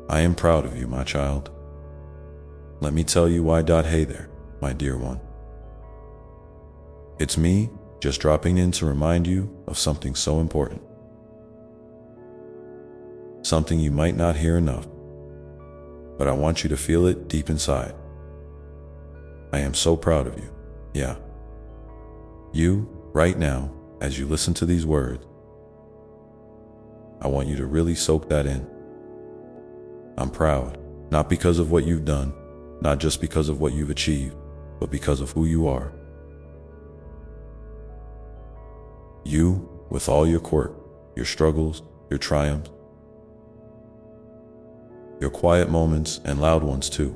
I am proud of you, my child. Let me tell you why. Hey there, my dear one. It's me, just dropping in to remind you of something so important. Something you might not hear enough, but I want you to feel it deep inside. I am so proud of you. Yeah. You, right now, as you listen to these words, I want you to really soak that in. I'm proud, not because of what you've done, not just because of what you've achieved, but because of who you are. You, with all your quirk, your struggles, your triumphs, your quiet moments and loud ones too.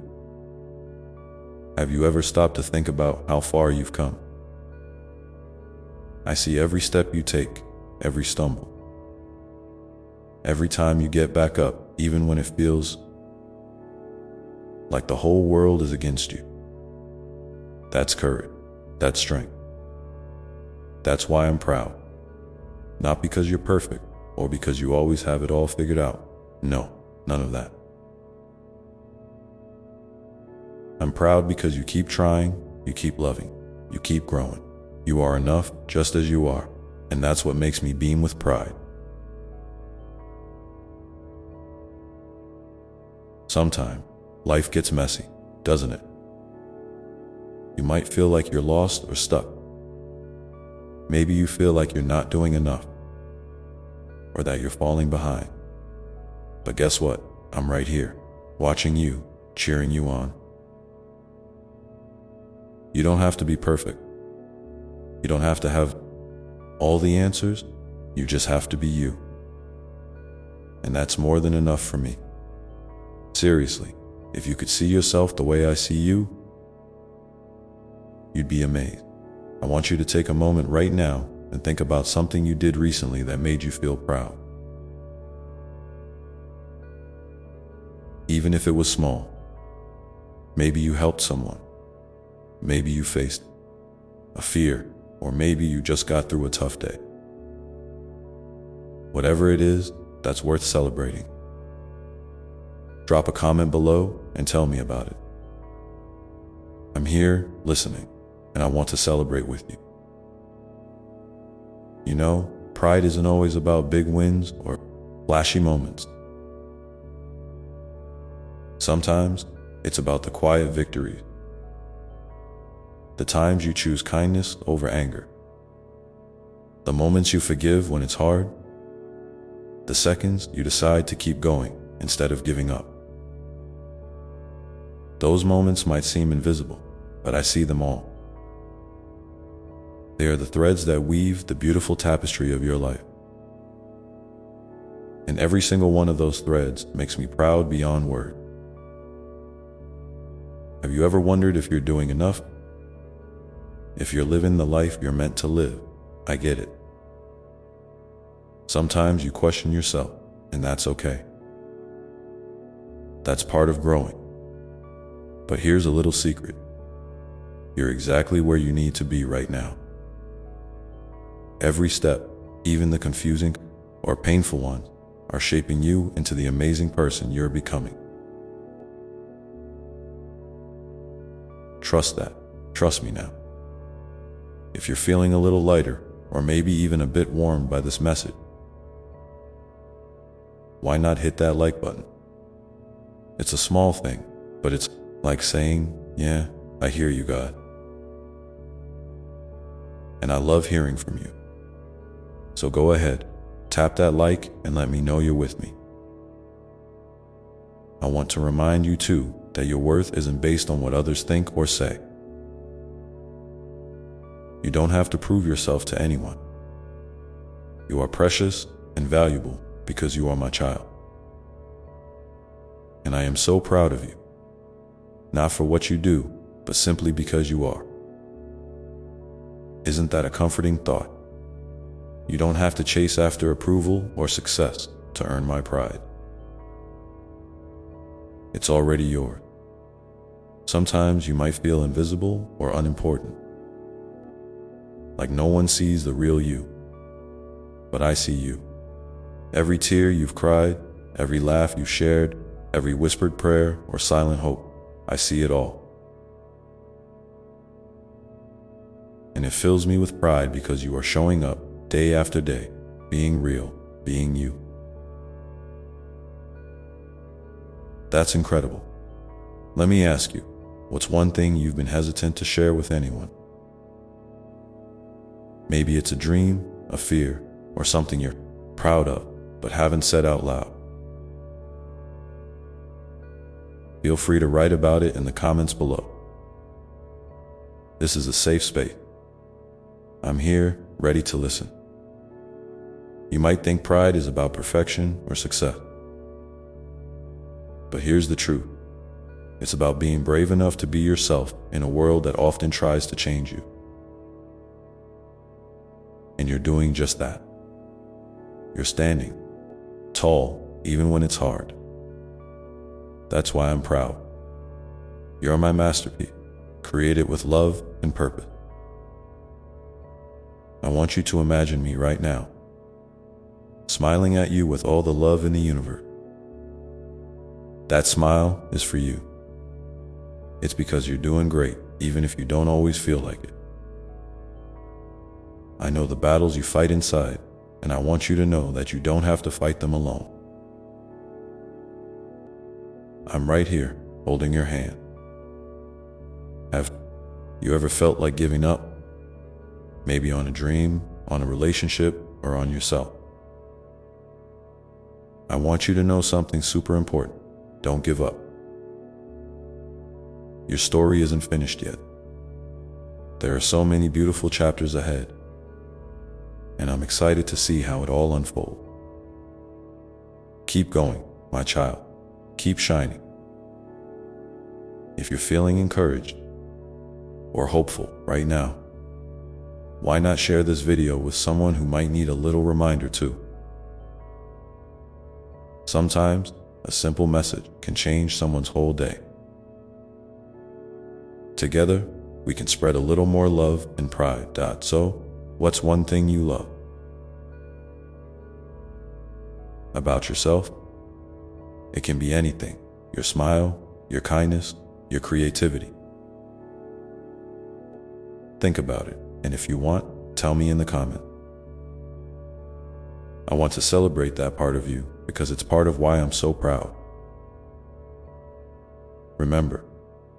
Have you ever stopped to think about how far you've come? I see every step you take, every stumble, every time you get back up, even when it feels like the whole world is against you. That's courage. That's strength. That's why I'm proud. Not because you're perfect or because you always have it all figured out. No, none of that. I'm proud because you keep trying, you keep loving, you keep growing. You are enough just as you are, and that's what makes me beam with pride. Sometimes, life gets messy, doesn't it? You might feel like you're lost or stuck. Maybe you feel like you're not doing enough, or that you're falling behind. But guess what? I'm right here, watching you, cheering you on. You don't have to be perfect. You don't have to have all the answers. You just have to be you. And that's more than enough for me. Seriously, if you could see yourself the way I see you, you'd be amazed. I want you to take a moment right now and think about something you did recently that made you feel proud. Even if it was small. Maybe you helped someone. Maybe you faced a fear, or maybe you just got through a tough day. Whatever it is, that's worth celebrating. Drop a comment below and tell me about it. I'm here, listening, and I want to celebrate with you. You know, pride isn't always about big wins or flashy moments. Sometimes, it's about the quiet victories. The times you choose kindness over anger. The moments you forgive when it's hard. The seconds you decide to keep going instead of giving up. Those moments might seem invisible, but I see them all. They are the threads that weave the beautiful tapestry of your life. And every single one of those threads makes me proud beyond words. Have you ever wondered if you're doing enough? If you're living the life you're meant to live? I get it. Sometimes you question yourself, and that's okay. That's part of growing. But here's a little secret. You're exactly where you need to be right now. Every step, even the confusing or painful ones, are shaping you into the amazing person you're becoming. Trust that. Trust me now. If you're feeling a little lighter, or maybe even a bit warmed by this message, why not hit that like button? It's a small thing, but it's like saying, yeah, I hear you, God. And I love hearing from you. So go ahead, tap that like and let me know you're with me. I want to remind you too that your worth isn't based on what others think or say. You don't have to prove yourself to anyone. You are precious and valuable because you are my child. And I am so proud of you, not for what you do, but simply because you are. Isn't that a comforting thought? You don't have to chase after approval or success to earn my pride. It's already yours. Sometimes you might feel invisible or unimportant, like no one sees the real you. But I see you. Every tear you've cried, every laugh you shared, every whispered prayer or silent hope. I see it all. And it fills me with pride because you are showing up day after day, being real, being you. That's incredible. Let me ask you, what's one thing you've been hesitant to share with anyone? Maybe it's a dream, a fear, or something you're proud of but haven't said out loud. Feel free to write about it in the comments below. This is a safe space. I'm here, ready to listen. You might think pride is about perfection or success. But here's the truth. It's about being brave enough to be yourself in a world that often tries to change you. And you're doing just that. You're standing tall, even when it's hard. That's why I'm proud. You're my masterpiece, created with love and purpose. I want you to imagine me right now, smiling at you with all the love in the universe. That smile is for you. It's because you're doing great, even if you don't always feel like it. I know the battles you fight inside, and I want you to know that you don't have to fight them alone. I'm right here, holding your hand. Have you ever felt like giving up? Maybe on a dream, on a relationship, or on yourself. I want you to know something super important. Don't give up. Your story isn't finished yet. There are so many beautiful chapters ahead, and I'm excited to see how it all unfolds. Keep going, my child. Keep shining. If you're feeling encouraged or hopeful right now, why not share this video with someone who might need a little reminder too? Sometimes a simple message can change someone's whole day. Together, we can spread a little more love and pride. So, what's one thing you love about yourself? It can be anything. Your smile, your kindness, your creativity. Think about it, and if you want, tell me in the comments. I want to celebrate that part of you because it's part of why I'm so proud. Remember,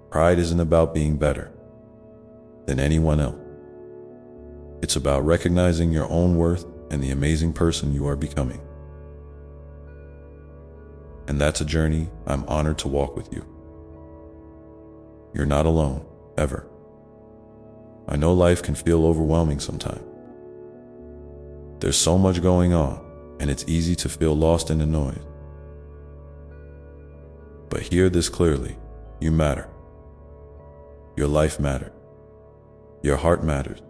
pride isn't about being better than anyone else. It's about recognizing your own worth and the amazing person you are becoming. And that's a journey I'm honored to walk with you. You're not alone, ever. I know life can feel overwhelming sometimes. There's so much going on, and it's easy to feel lost in the noise. But hear this clearly, you matter. Your life matters. Your heart matters.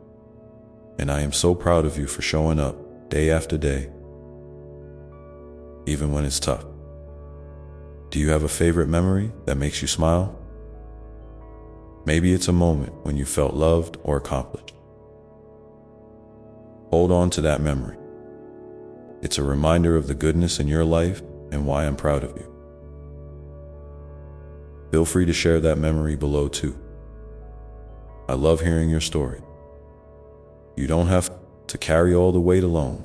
And I am so proud of you for showing up day after day, even when it's tough. Do you have a favorite memory that makes you smile? Maybe it's a moment when you felt loved or accomplished. Hold on to that memory. It's a reminder of the goodness in your life and why I'm proud of you. Feel free to share that memory below too. I love hearing your story. You don't have to carry all the weight alone.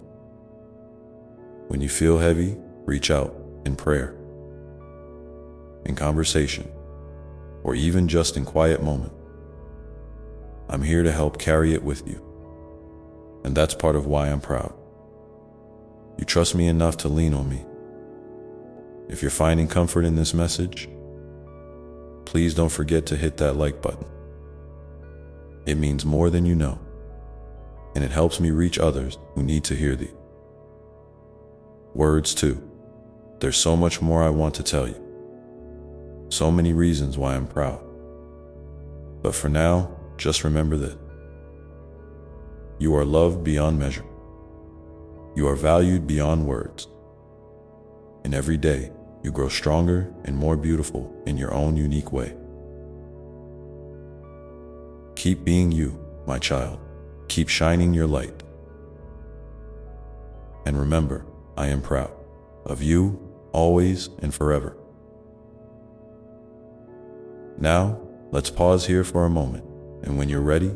When you feel heavy, reach out in prayer, in conversation, or even just in quiet moments. I'm here to help carry it with you. And that's part of why I'm proud. You trust me enough to lean on me. If you're finding comfort in this message, please don't forget to hit that like button. It means more than you know, and it helps me reach others who need to hear these words too. There's so much more I want to tell you. So many reasons why I'm proud. But for now, just remember this. You are loved beyond measure. You are valued beyond words. And every day, you grow stronger and more beautiful in your own unique way. Keep being you, my child. Keep shining your light. And remember, I am proud of you, always and forever. Now, let's pause here for a moment, and when you're ready,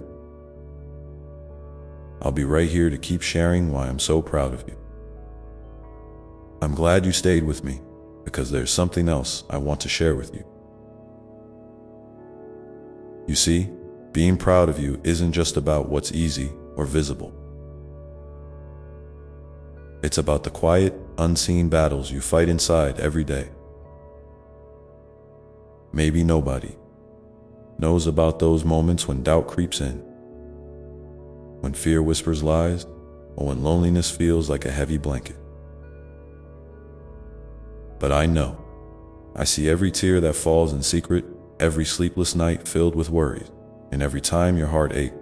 I'll be right here to keep sharing why I'm so proud of you. I'm glad you stayed with me, because there's something else I want to share with you. You see, being proud of you isn't just about what's easy or visible. It's about the quiet, unseen battles you fight inside every day. Maybe nobody knows about those moments when doubt creeps in, when fear whispers lies, or when loneliness feels like a heavy blanket. But I know. I see every tear that falls in secret, every sleepless night filled with worries, and every time your heart aches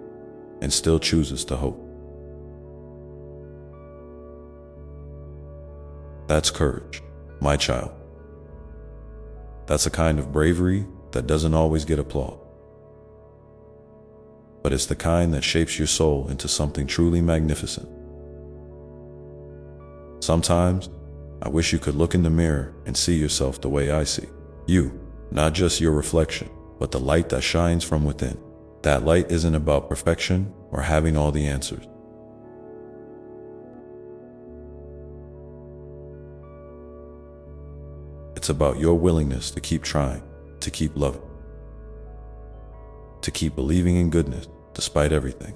and still chooses to hope. That's courage, my child. That's a kind of bravery that doesn't always get applause. But it's the kind that shapes your soul into something truly magnificent. Sometimes, I wish you could look in the mirror and see yourself the way I see you, not just your reflection, but the light that shines from within. That light isn't about perfection or having all the answers. It's about your willingness to keep trying, to keep loving, to keep believing in goodness despite everything.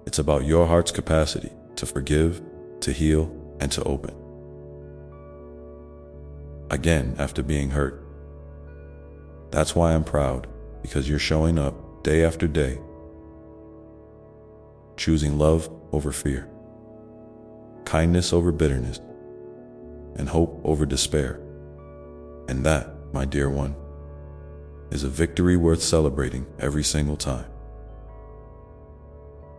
It's about your heart's capacity to forgive, to heal, and to open. Again, after being hurt. That's why I'm proud, because you're showing up day after day, choosing love over fear, kindness over bitterness, and hope over despair. And that, my dear one, is a victory worth celebrating every single time.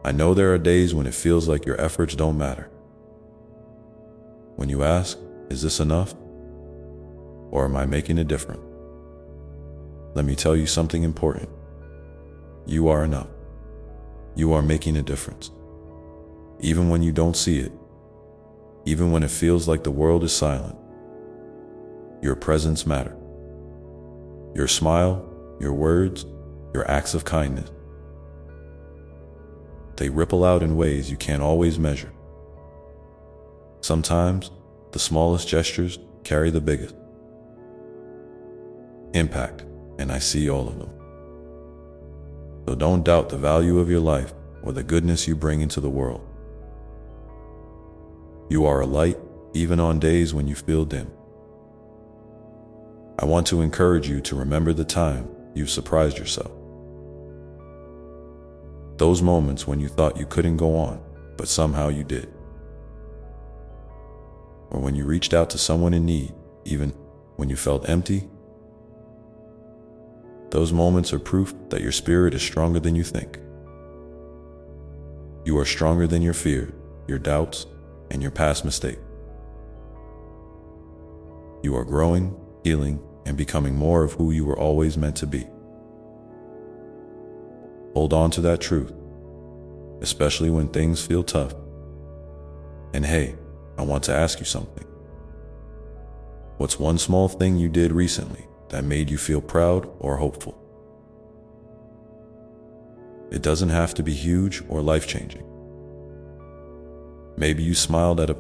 I know there are days when it feels like your efforts don't matter. When you ask, is this enough? Or am I making a difference? Let me tell you something important. You are enough. You are making a difference. Even when you don't see it, even when it feels like the world is silent, your presence matters. Your smile, your words, your acts of kindness, they ripple out in ways you can't always measure. Sometimes, the smallest gestures carry the biggest impact, and I see all of them. So don't doubt the value of your life or the goodness you bring into the world. You are a light, even on days when you feel dim. I want to encourage you to remember the time you've surprised yourself. Those moments when you thought you couldn't go on, but somehow you did. Or when you reached out to someone in need, even when you felt empty. Those moments are proof that your spirit is stronger than you think. You are stronger than your fears, your doubts, and your past mistakes. You are growing, healing, and becoming more of who you were always meant to be. Hold on to that truth, especially when things feel tough. And hey, I want to ask you something. What's one small thing you did recently that made you feel proud or hopeful? It doesn't have to be huge or life-changing. Maybe you smiled at a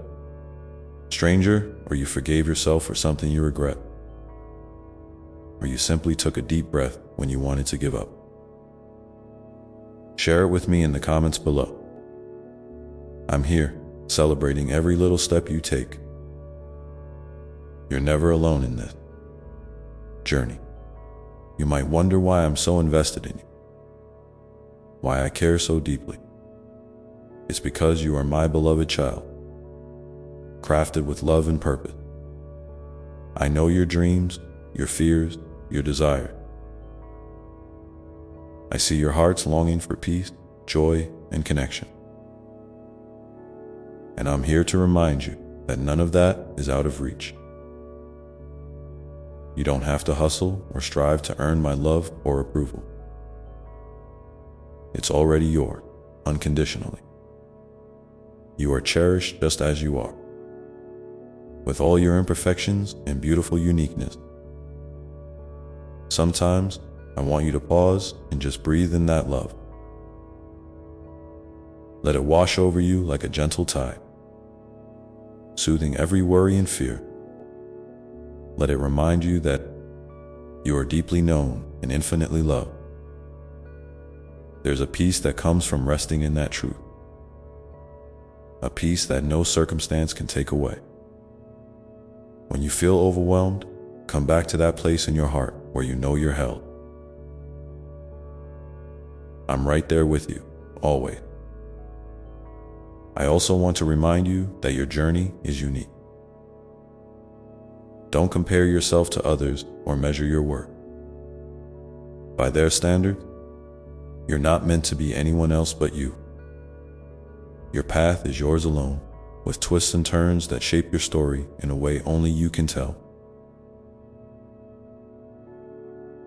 stranger, or you forgave yourself for something you regret, or you simply took a deep breath when you wanted to give up. Share it with me in the comments below. I'm here, celebrating every little step you take. You're never alone in this journey. You might wonder why I'm so invested in you, why I care so deeply. It's because you are my beloved child, crafted with love and purpose. I know your dreams, your fears, your desires. I see your heart's longing for peace, joy, and connection. And I'm here to remind you that none of that is out of reach. You don't have to hustle or strive to earn my love or approval. It's already yours, unconditionally. You are cherished just as you are, with all your imperfections and beautiful uniqueness. Sometimes I want you to pause and just breathe in that love. Let it wash over you like a gentle tide, soothing every worry and fear. Let it remind you that you are deeply known and infinitely loved. There's a peace that comes from resting in that truth, a peace that no circumstance can take away. When you feel overwhelmed, come back to that place in your heart where you know you're held. I'm right there with you, always. I also want to remind you that your journey is unique. Don't compare yourself to others or measure your worth by their standards. You're not meant to be anyone else but you. Your path is yours alone, with twists and turns that shape your story in a way only you can tell.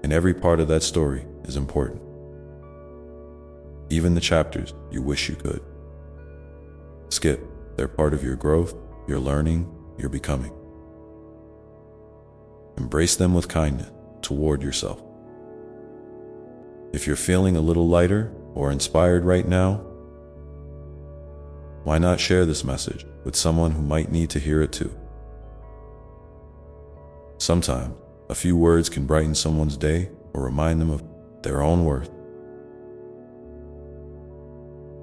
And every part of that story is important. Even the chapters you wish you could skip, they're part of your growth, your learning, your becoming. Embrace them with kindness toward yourself. If you're feeling a little lighter or inspired right now, why not share this message with someone who might need to hear it too? Sometimes, a few words can brighten someone's day or remind them of their own worth.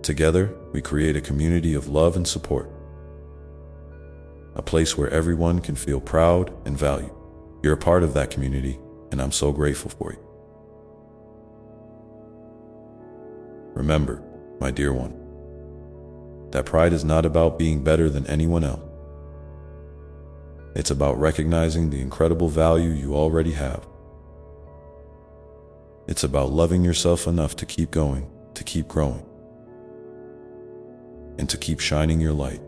Together, we create a community of love and support, a place where everyone can feel proud and valued. You're a part of that community, and I'm so grateful for you. Remember, my dear one, that pride is not about being better than anyone else. It's about recognizing the incredible value you already have. It's about loving yourself enough to keep going, to keep growing, and to keep shining your light.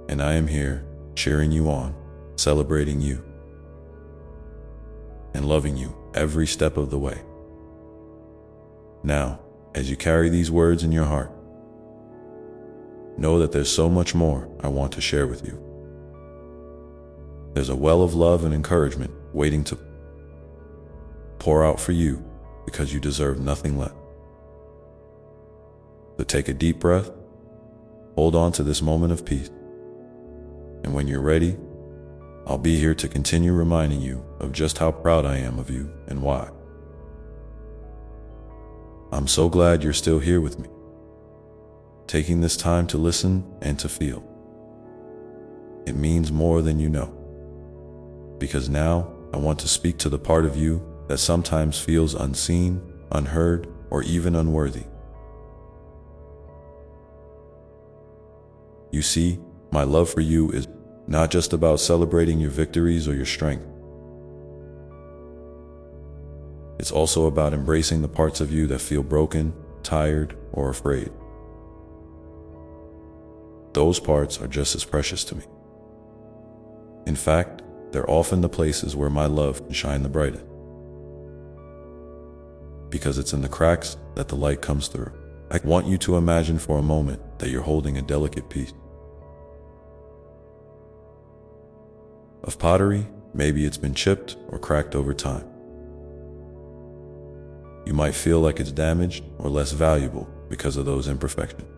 And I am here, cheering you on, celebrating you, and loving you every step of the way. Now, as you carry these words in your heart, know that there's so much more I want to share with you. There's a well of love and encouragement waiting to pour out for you because you deserve nothing less. So take a deep breath, hold on to this moment of peace, and when you're ready, I'll be here to continue reminding you of just how proud I am of you and why. I'm so glad you're still here with me, taking this time to listen and to feel. It means more than you know, because now I want to speak to the part of you that sometimes feels unseen, unheard, or even unworthy. You see, my love for you is not just about celebrating your victories or your strength. It's also about embracing the parts of you that feel broken, tired, or afraid. Those parts are just as precious to me. In fact, they're often the places where my love can shine the brightest. Because it's in the cracks that the light comes through. I want you to imagine for a moment that you're holding a delicate piece of pottery. Maybe it's been chipped or cracked over time. You might feel like it's damaged or less valuable because of those imperfections.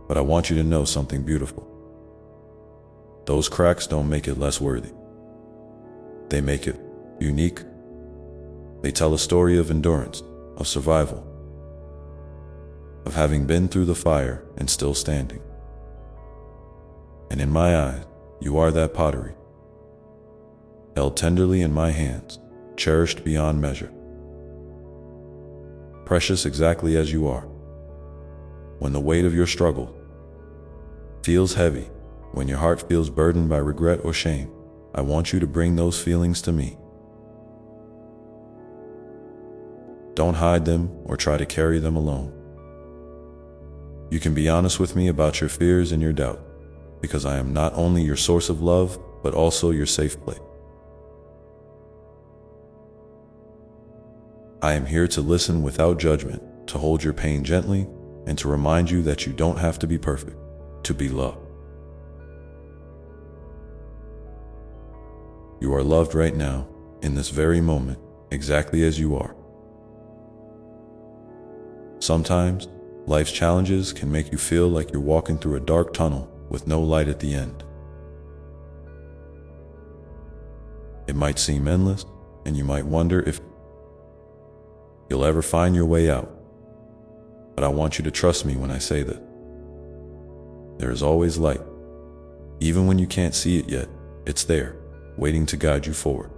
But I want you to know something beautiful. Those cracks don't make it less worthy. They make it unique. They tell a story of endurance, of survival, of having been through the fire and still standing. And in my eyes, you are that pottery, held tenderly in my hands, cherished beyond measure, precious exactly as you are. When the weight of your struggle feels heavy, when your heart feels burdened by regret or shame, I want you to bring those feelings to me. Don't hide them or try to carry them alone. You can be honest with me about your fears and your doubt, because I am not only your source of love, but also your safe place. I am here to listen without judgment, to hold your pain gently, and to remind you that you don't have to be perfect to be loved. You are loved right now, in this very moment, exactly as you are. Sometimes, life's challenges can make you feel like you're walking through a dark tunnel with no light at the end. It might seem endless, and you might wonder if you'll ever find your way out. But I want you to trust me when I say that. There is always light. Even when you can't see it yet, it's there, waiting to guide you forward.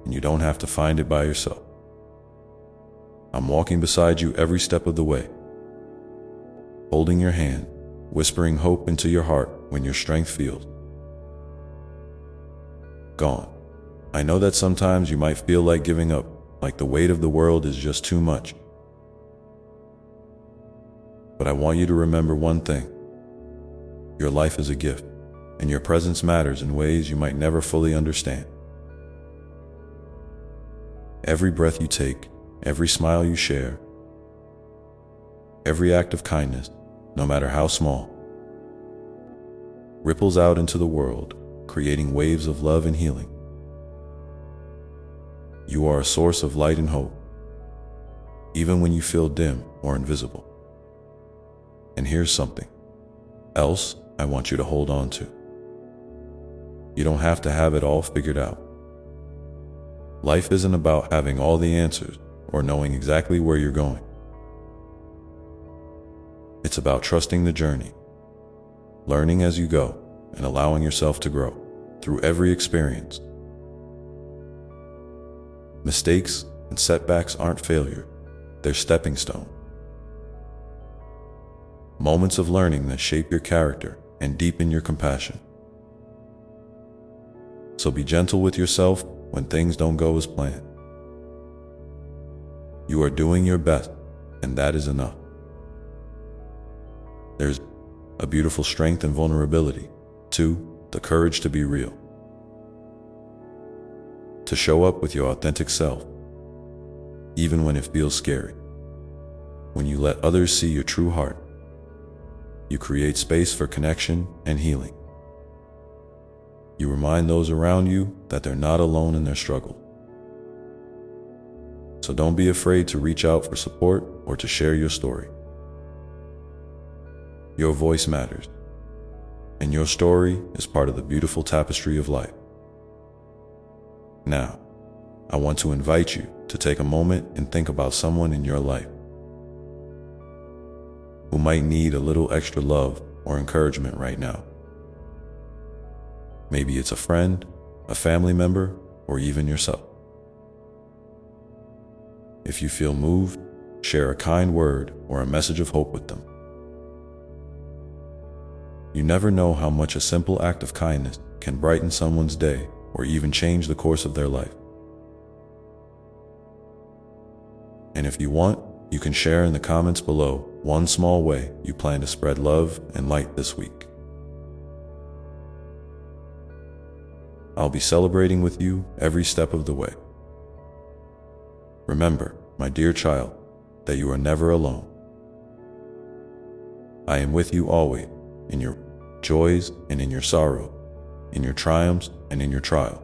And you don't have to find it by yourself. I'm walking beside you every step of the way, holding your hand, whispering hope into your heart when your strength feels gone. I know that sometimes you might feel like giving up, like the weight of the world is just too much. But I want you to remember one thing. Your life is a gift, and your presence matters in ways you might never fully understand. Every breath you take, every smile you share, every act of kindness, no matter how small, ripples out into the world, creating waves of love and healing. You are a source of light and hope, even when you feel dim or invisible. And here's something else I want you to hold on to. You don't have to have it all figured out. Life isn't about having all the answers or knowing exactly where you're going. It's about trusting the journey, learning as you go, and allowing yourself to grow through every experience. Mistakes and setbacks aren't failure, they're stepping stones. Moments of learning that shape your character and deepen your compassion. So be gentle with yourself when things don't go as planned. You are doing your best, and that is enough. There's a beautiful strength in vulnerability. 2, the courage to be real. To show up with your authentic self, even when it feels scary. When you let others see your true heart, you create space for connection and healing. You remind those around you that they're not alone in their struggle. So don't be afraid to reach out for support or to share your story. Your voice matters, and your story is part of the beautiful tapestry of life. Now, I want to invite you to take a moment and think about someone in your life who might need a little extra love or encouragement right now. Maybe it's a friend, a family member, or even yourself. If you feel moved, share a kind word or a message of hope with them. You never know how much a simple act of kindness can brighten someone's day or even change the course of their life. And if you want, you can share in the comments below one small way you plan to spread love and light this week. I'll be celebrating with you every step of the way. Remember, my dear child, that you are never alone. I am with you always, in your joys and in your sorrow, in your triumphs and in your trial.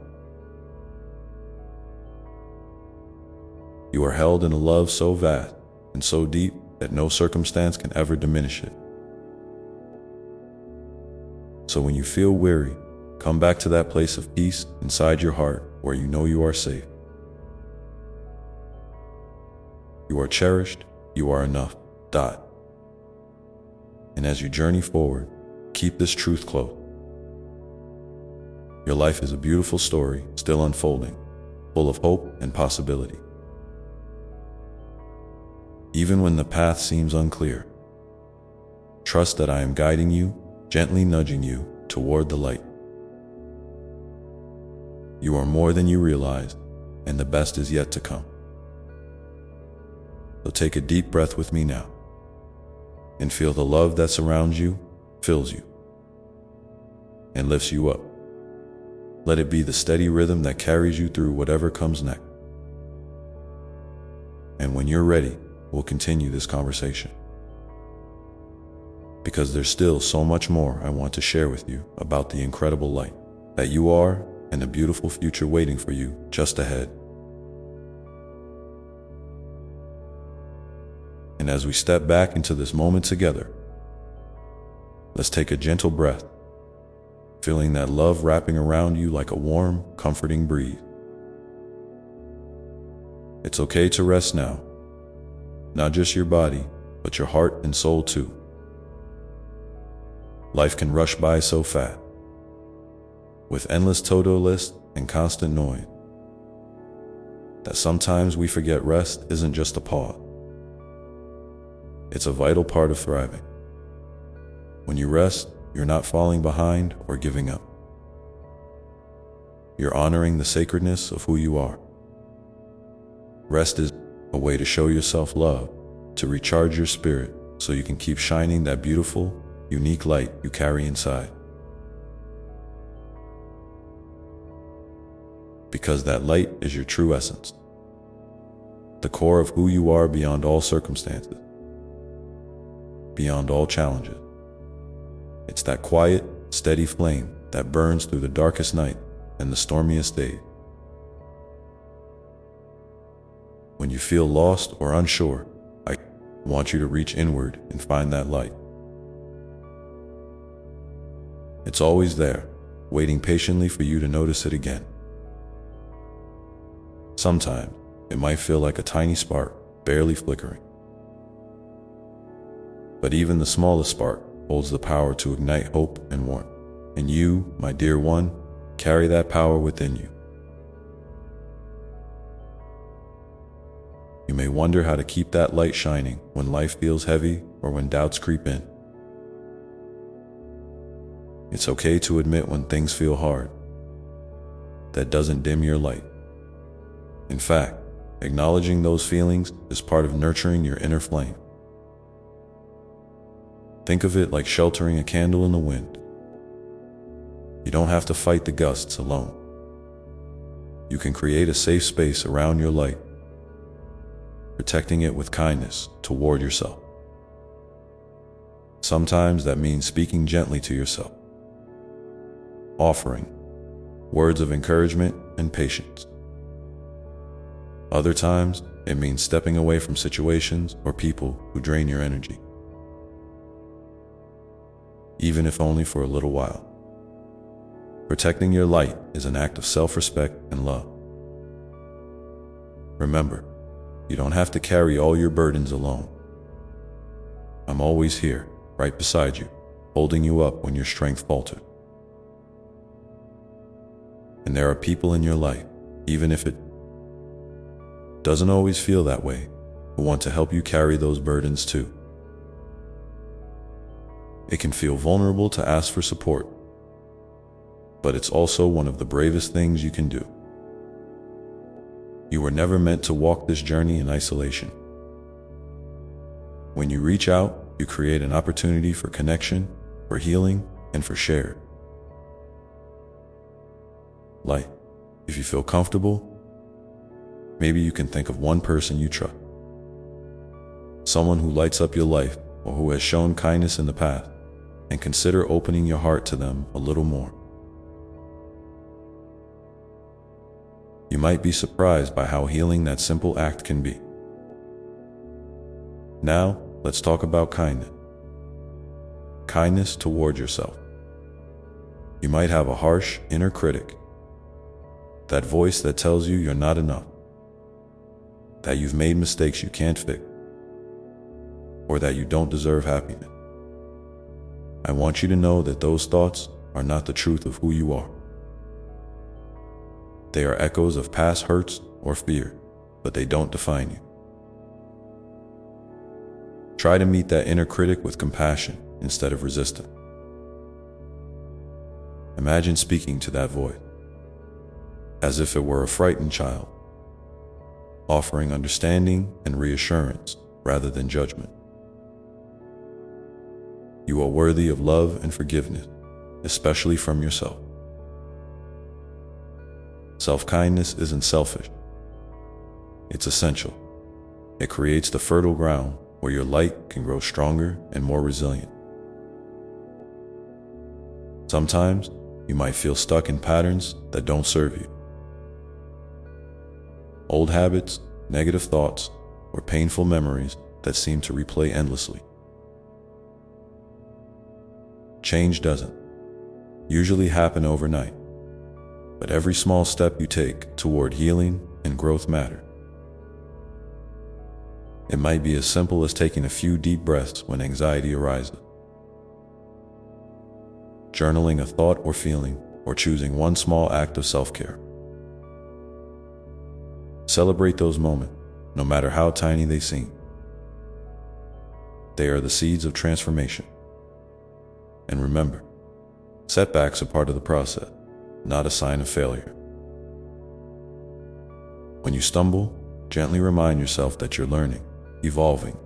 You are held in a love so vast and so deep that no circumstance can ever diminish it. So when you feel weary, come back to that place of peace inside your heart where you know you are safe. You are cherished, you are enough. And as you journey forward, keep this truth close. Your life is a beautiful story, still unfolding, full of hope and possibility. Even when the path seems unclear, trust that I am guiding you, gently nudging you toward the light. You are more than you realize, and the best is yet to come. So take a deep breath with me now, and feel the love that surrounds you, fills you, and lifts you up. Let it be the steady rhythm that carries you through whatever comes next. And when you're ready, we'll continue this conversation. Because there's still so much more I want to share with you about the incredible light. that you are, and a beautiful future waiting for you just ahead. And as we step back into this moment together, let's take a gentle breath, feeling that love wrapping around you like a warm, comforting breeze. It's okay to rest now, not just your body, but your heart and soul too. Life can rush by so fast, with endless to-do lists and constant noise, that sometimes we forget rest isn't just a pause. It's a vital part of thriving. When you rest, you're not falling behind or giving up. You're honoring the sacredness of who you are. Rest is a way to show yourself love, to recharge your spirit so you can keep shining that beautiful, unique light you carry inside. Because that light is your true essence, the core of who you are beyond all circumstances, beyond all challenges. It's that quiet, steady flame that burns through the darkest night and the stormiest days. When you feel lost or unsure, I want you to reach inward and find that light. It's always there, waiting patiently for you to notice it again. Sometimes it might feel like a tiny spark, barely flickering. But even the smallest spark holds the power to ignite hope and warmth. And you, my dear one, carry that power within you. You may wonder how to keep that light shining when life feels heavy or when doubts creep in. It's okay to admit when things feel hard. That doesn't dim your light. In fact, acknowledging those feelings is part of nurturing your inner flame. Think of it like sheltering a candle in the wind. You don't have to fight the gusts alone. You can create a safe space around your light, protecting it with kindness toward yourself. Sometimes that means speaking gently to yourself, offering words of encouragement and patience. Other times, it means stepping away from situations or people who drain your energy, even if only for a little while. Protecting your light is an act of self-respect and love. Remember, you don't have to carry all your burdens alone. I'm always here, right beside you, holding you up when your strength falters. And there are people in your life, even if it doesn't always feel that way, who want to help you carry those burdens too. It can feel vulnerable to ask for support, but it's also one of the bravest things you can do. You were never meant to walk this journey in isolation. When you reach out, you create an opportunity for connection, for healing, and for shared light. If you feel comfortable, maybe you can think of one person you trust, someone who lights up your life or who has shown kindness in the past, and consider opening your heart to them a little more. You might be surprised by how healing that simple act can be. Now, let's talk about kindness. Kindness toward yourself. You might have a harsh inner critic, that voice that tells you you're not enough, that you've made mistakes you can't fix, or that you don't deserve happiness. I want you to know that those thoughts are not the truth of who you are. They are echoes of past hurts or fear, but they don't define you. Try to meet that inner critic with compassion instead of resistance. Imagine speaking to that voice as if it were a frightened child, offering understanding and reassurance rather than judgment. You are worthy of love and forgiveness, especially from yourself. Self-kindness isn't selfish. It's essential. It creates the fertile ground where your light can grow stronger and more resilient. Sometimes, you might feel stuck in patterns that don't serve you. Old habits, negative thoughts, or painful memories that seem to replay endlessly. Change doesn't usually happen overnight, but every small step you take toward healing and growth matter. It might be as simple as taking a few deep breaths when anxiety arises, journaling a thought or feeling, or choosing one small act of self-care. Celebrate those moments, no matter how tiny they seem. They are the seeds of transformation. And remember, setbacks are part of the process, not a sign of failure. When you stumble, gently remind yourself that you're learning, evolving,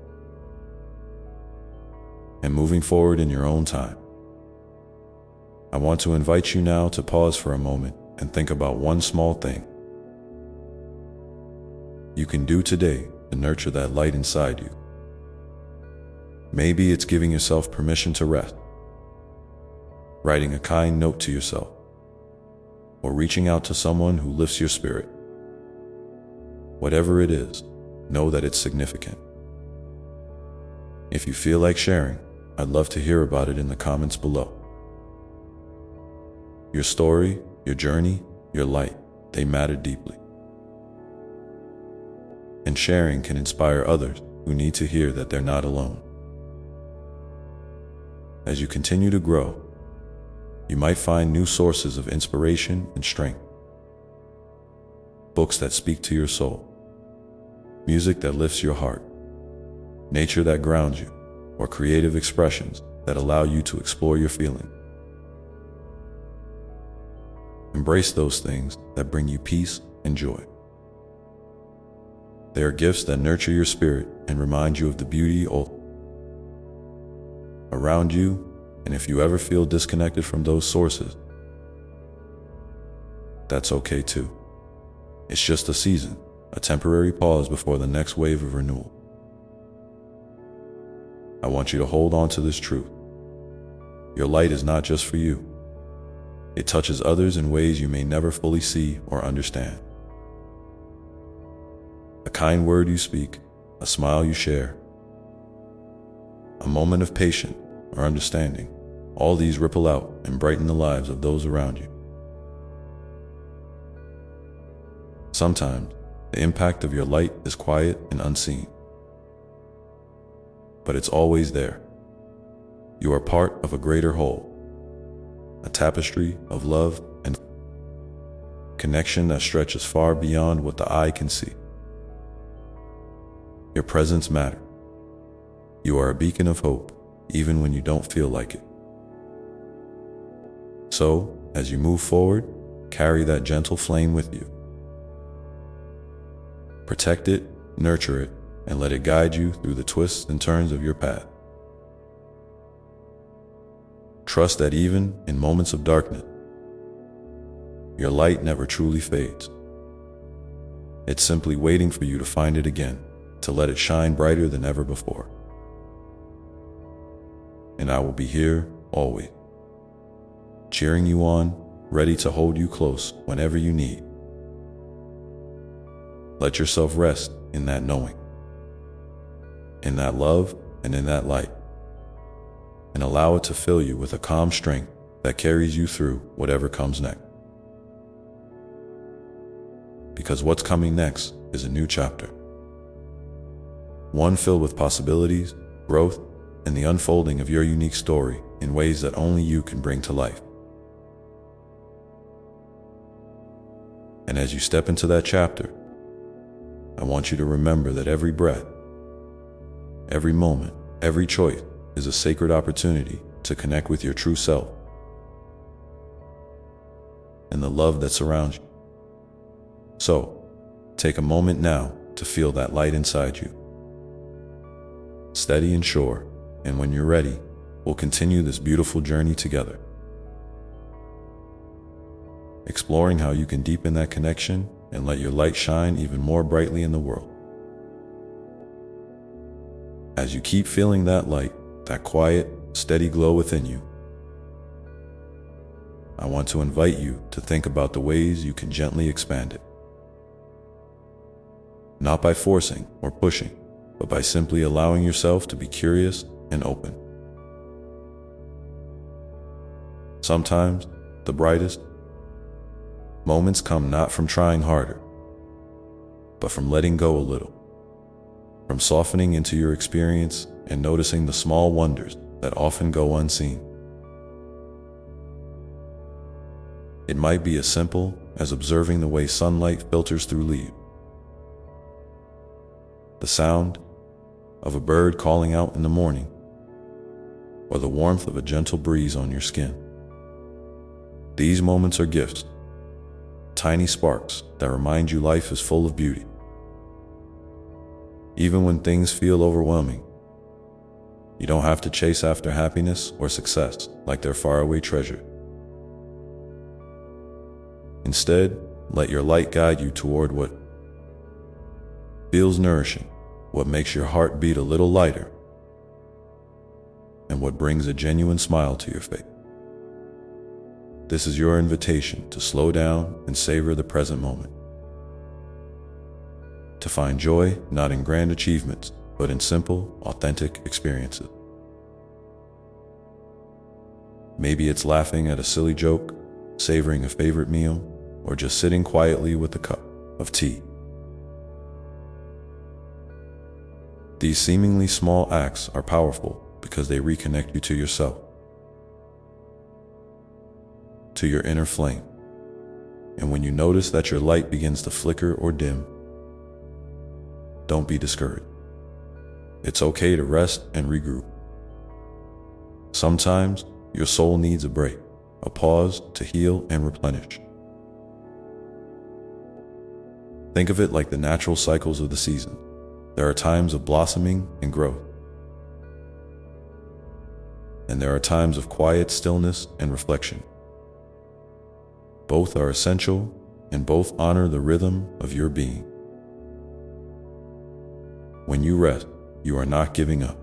and moving forward in your own time. I want to invite you now to pause for a moment and think about one small thing you can do today to nurture that light inside you. Maybe it's giving yourself permission to rest, writing a kind note to yourself, or reaching out to someone who lifts your spirit. Whatever it is, know that it's significant. If you feel like sharing, I'd love to hear about it in the comments below. Your story, your journey, your light, they matter deeply. And sharing can inspire others who need to hear that they're not alone. As you continue to grow, you might find new sources of inspiration and strength. Books that speak to your soul, music that lifts your heart, nature that grounds you, or creative expressions that allow you to explore your feelings. Embrace those things that bring you peace and joy. They are gifts that nurture your spirit and remind you of the beauty all around you. And if you ever feel disconnected from those sources, that's okay too. It's just a season, a temporary pause before the next wave of renewal. I want you to hold on to this truth. Your light is not just for you. It touches others in ways you may never fully see or understand. A kind word you speak, a smile you share, a moment of patience or understanding, all these ripple out and brighten the lives of those around you. Sometimes, the impact of your light is quiet and unseen, but it's always there. You are part of a greater whole, a tapestry of love and connection that stretches far beyond what the eye can see. Your presence matters. You are a beacon of hope, even when you don't feel like it. So, as you move forward, carry that gentle flame with you. Protect it, nurture it, and let it guide you through the twists and turns of your path. Trust that even in moments of darkness, your light never truly fades. It's simply waiting for you to find it again, to let it shine brighter than ever before. And I will be here always, cheering you on, ready to hold you close whenever you need. Let yourself rest in that knowing, in that love, and in that light, and allow it to fill you with a calm strength that carries you through whatever comes next. Because what's coming next is a new chapter, one filled with possibilities, growth, and the unfolding of your unique story in ways that only you can bring to life. And as you step into that chapter, I want you to remember that every breath, every moment, every choice is a sacred opportunity to connect with your true self and the love that surrounds you. So, take a moment now to feel that light inside you. Steady and sure, and when you're ready, we'll continue this beautiful journey together, exploring how you can deepen that connection and let your light shine even more brightly in the world. As you keep feeling that light, that quiet, steady glow within you, I want to invite you to think about the ways you can gently expand it. Not by forcing or pushing, but by simply allowing yourself to be curious and open. Sometimes the brightest moments come not from trying harder, but from letting go a little, from softening into your experience and noticing the small wonders that often go unseen. It might be as simple as observing the way sunlight filters through leaves, the sound of a bird calling out in the morning, or the warmth of a gentle breeze on your skin. These moments are gifts, tiny sparks that remind you life is full of beauty. Even when things feel overwhelming, you don't have to chase after happiness or success like they're faraway treasure. Instead, let your light guide you toward what feels nourishing, what makes your heart beat a little lighter, and what brings a genuine smile to your face. This is your invitation to slow down and savor the present moment. To find joy not in grand achievements, but in simple, authentic experiences. Maybe it's laughing at a silly joke, savoring a favorite meal, or just sitting quietly with a cup of tea. These seemingly small acts are powerful because they reconnect you to yourself, to your inner flame. And when you notice that your light begins to flicker or dim, don't be discouraged. It's okay to rest and regroup. Sometimes your soul needs a break, a pause to heal and replenish. Think of it like the natural cycles of the season. There are times of blossoming and growth, and there are times of quiet stillness and reflection. Both are essential, and both honor the rhythm of your being. When you rest, you are not giving up.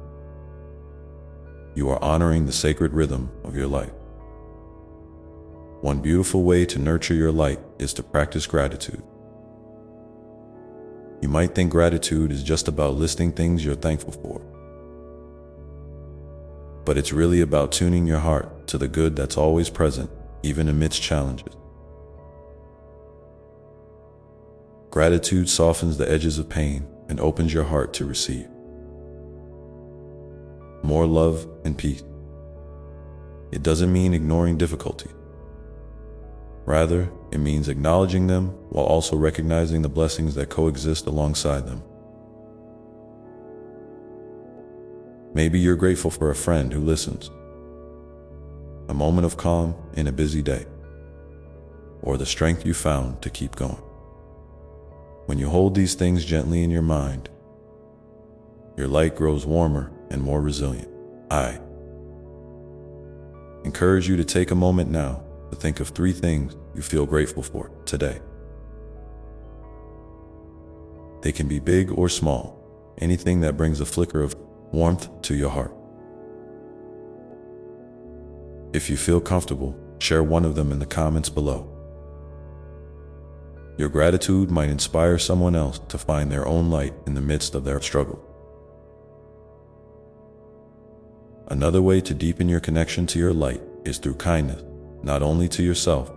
You are honoring the sacred rhythm of your life. One beautiful way to nurture your light is to practice gratitude. You might think gratitude is just about listing things you're thankful for, but it's really about tuning your heart to the good that's always present, even amidst challenges. Gratitude softens the edges of pain and opens your heart to receive more love and peace. It doesn't mean ignoring difficulties. Rather, it means acknowledging them while also recognizing the blessings that coexist alongside them. Maybe you're grateful for a friend who listens, a moment of calm in a busy day, or the strength you found to keep going. When you hold these things gently in your mind, your light grows warmer and more resilient. I encourage you to take a moment now to think of 3 things you feel grateful for today. They can be big or small, anything that brings a flicker of warmth to your heart. If you feel comfortable, share one of them in the comments below. Your gratitude might inspire someone else to find their own light in the midst of their struggle. Another way to deepen your connection to your light is through kindness, not only to yourself,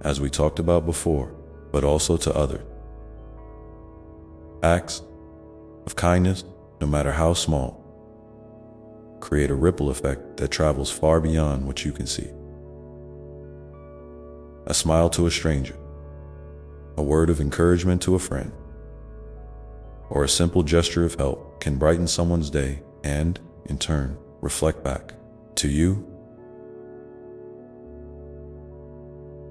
as we talked about before, but also to others. Acts of kindness, no matter how small, create a ripple effect that travels far beyond what you can see. A smile to a stranger, a word of encouragement to a friend, or a simple gesture of help can brighten someone's day and, in turn, reflect back to you.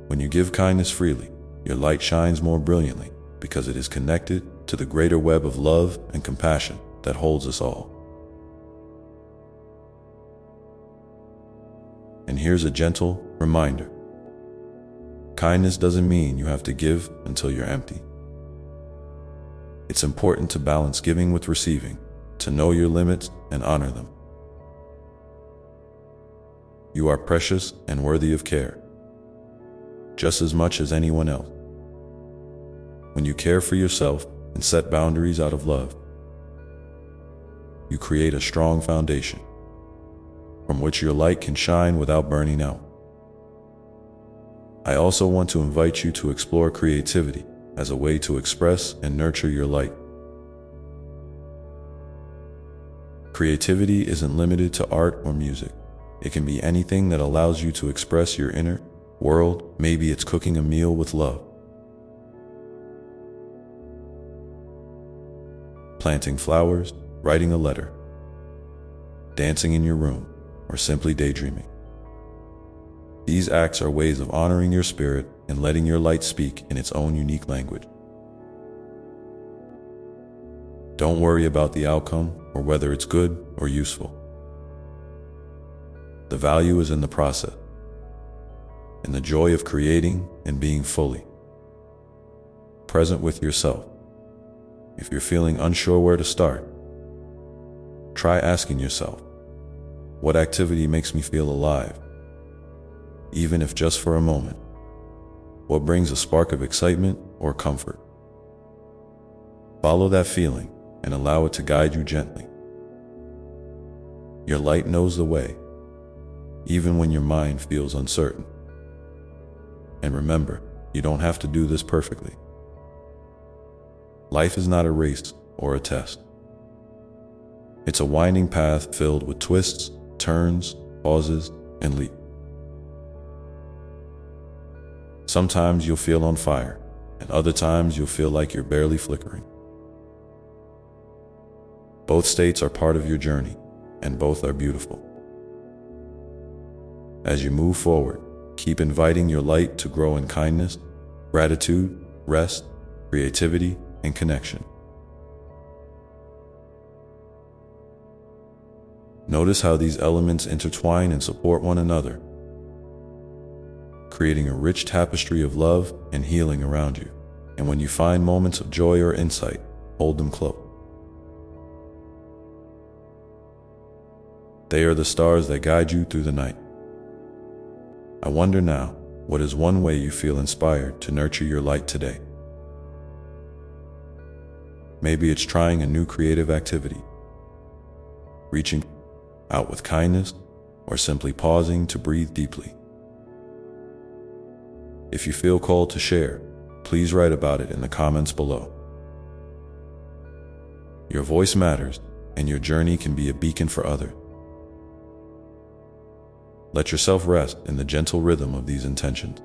When you give kindness freely, your light shines more brilliantly because it is connected to the greater web of love and compassion that holds us all. And here's a gentle reminder. Kindness doesn't mean you have to give until you're empty. It's important to balance giving with receiving, to know your limits and honor them. You are precious and worthy of care, just as much as anyone else. When you care for yourself and set boundaries out of love, you create a strong foundation from which your light can shine without burning out. I also want to invite you to explore creativity as a way to express and nurture your light. Creativity isn't limited to art or music. It can be anything that allows you to express your inner world. Maybe it's cooking a meal with love, planting flowers, writing a letter, dancing in your room, or simply daydreaming. These acts are ways of honoring your spirit and letting your light speak in its own unique language. Don't worry about the outcome or whether it's good or useful. The value is in the process, in the joy of creating and being fully present with yourself. If you're feeling unsure where to start, try asking yourself, what activity makes me feel alive? Even if just for a moment. What brings a spark of excitement or comfort? Follow that feeling and allow it to guide you gently. Your light knows the way, even when your mind feels uncertain. And remember, you don't have to do this perfectly. Life is not a race or a test. It's a winding path filled with twists, turns, pauses, and leaps. Sometimes you'll feel on fire, and other times you'll feel like you're barely flickering. Both states are part of your journey, and both are beautiful. As you move forward, keep inviting your light to grow in kindness, gratitude, rest, creativity, and connection. Notice how these elements intertwine and support one another, creating a rich tapestry of love and healing around you. And when you find moments of joy or insight, hold them close. They are the stars that guide you through the night. I wonder now, what is one way you feel inspired to nurture your light today? Maybe it's trying a new creative activity, reaching out with kindness, or simply pausing to breathe deeply. If you feel called to share, please write about it in the comments below. Your voice matters, and your journey can be a beacon for others. Let yourself rest in the gentle rhythm of these intentions,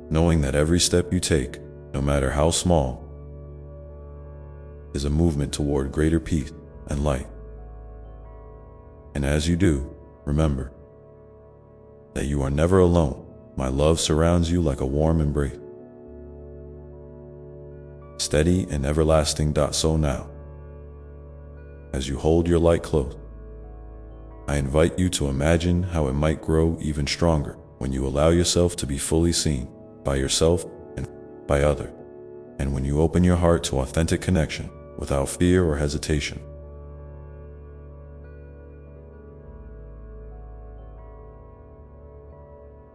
knowing that every step you take, no matter how small, is a movement toward greater peace and light. And as you do, remember that you are never alone. My love surrounds you like a warm embrace, steady and everlasting. So now, as you hold your light close, I invite you to imagine how it might grow even stronger when you allow yourself to be fully seen by yourself and by others, and when you open your heart to authentic connection without fear or hesitation.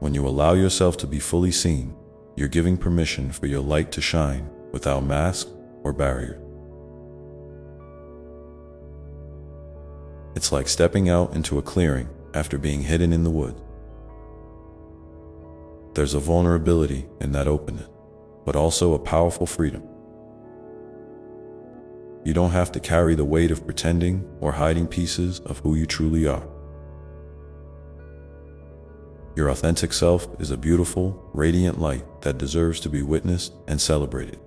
When you allow yourself to be fully seen, you're giving permission for your light to shine without masks or barriers. It's like stepping out into a clearing after being hidden in the woods. There's a vulnerability in that openness, but also a powerful freedom. You don't have to carry the weight of pretending or hiding pieces of who you truly are. Your authentic self is a beautiful, radiant light that deserves to be witnessed and celebrated.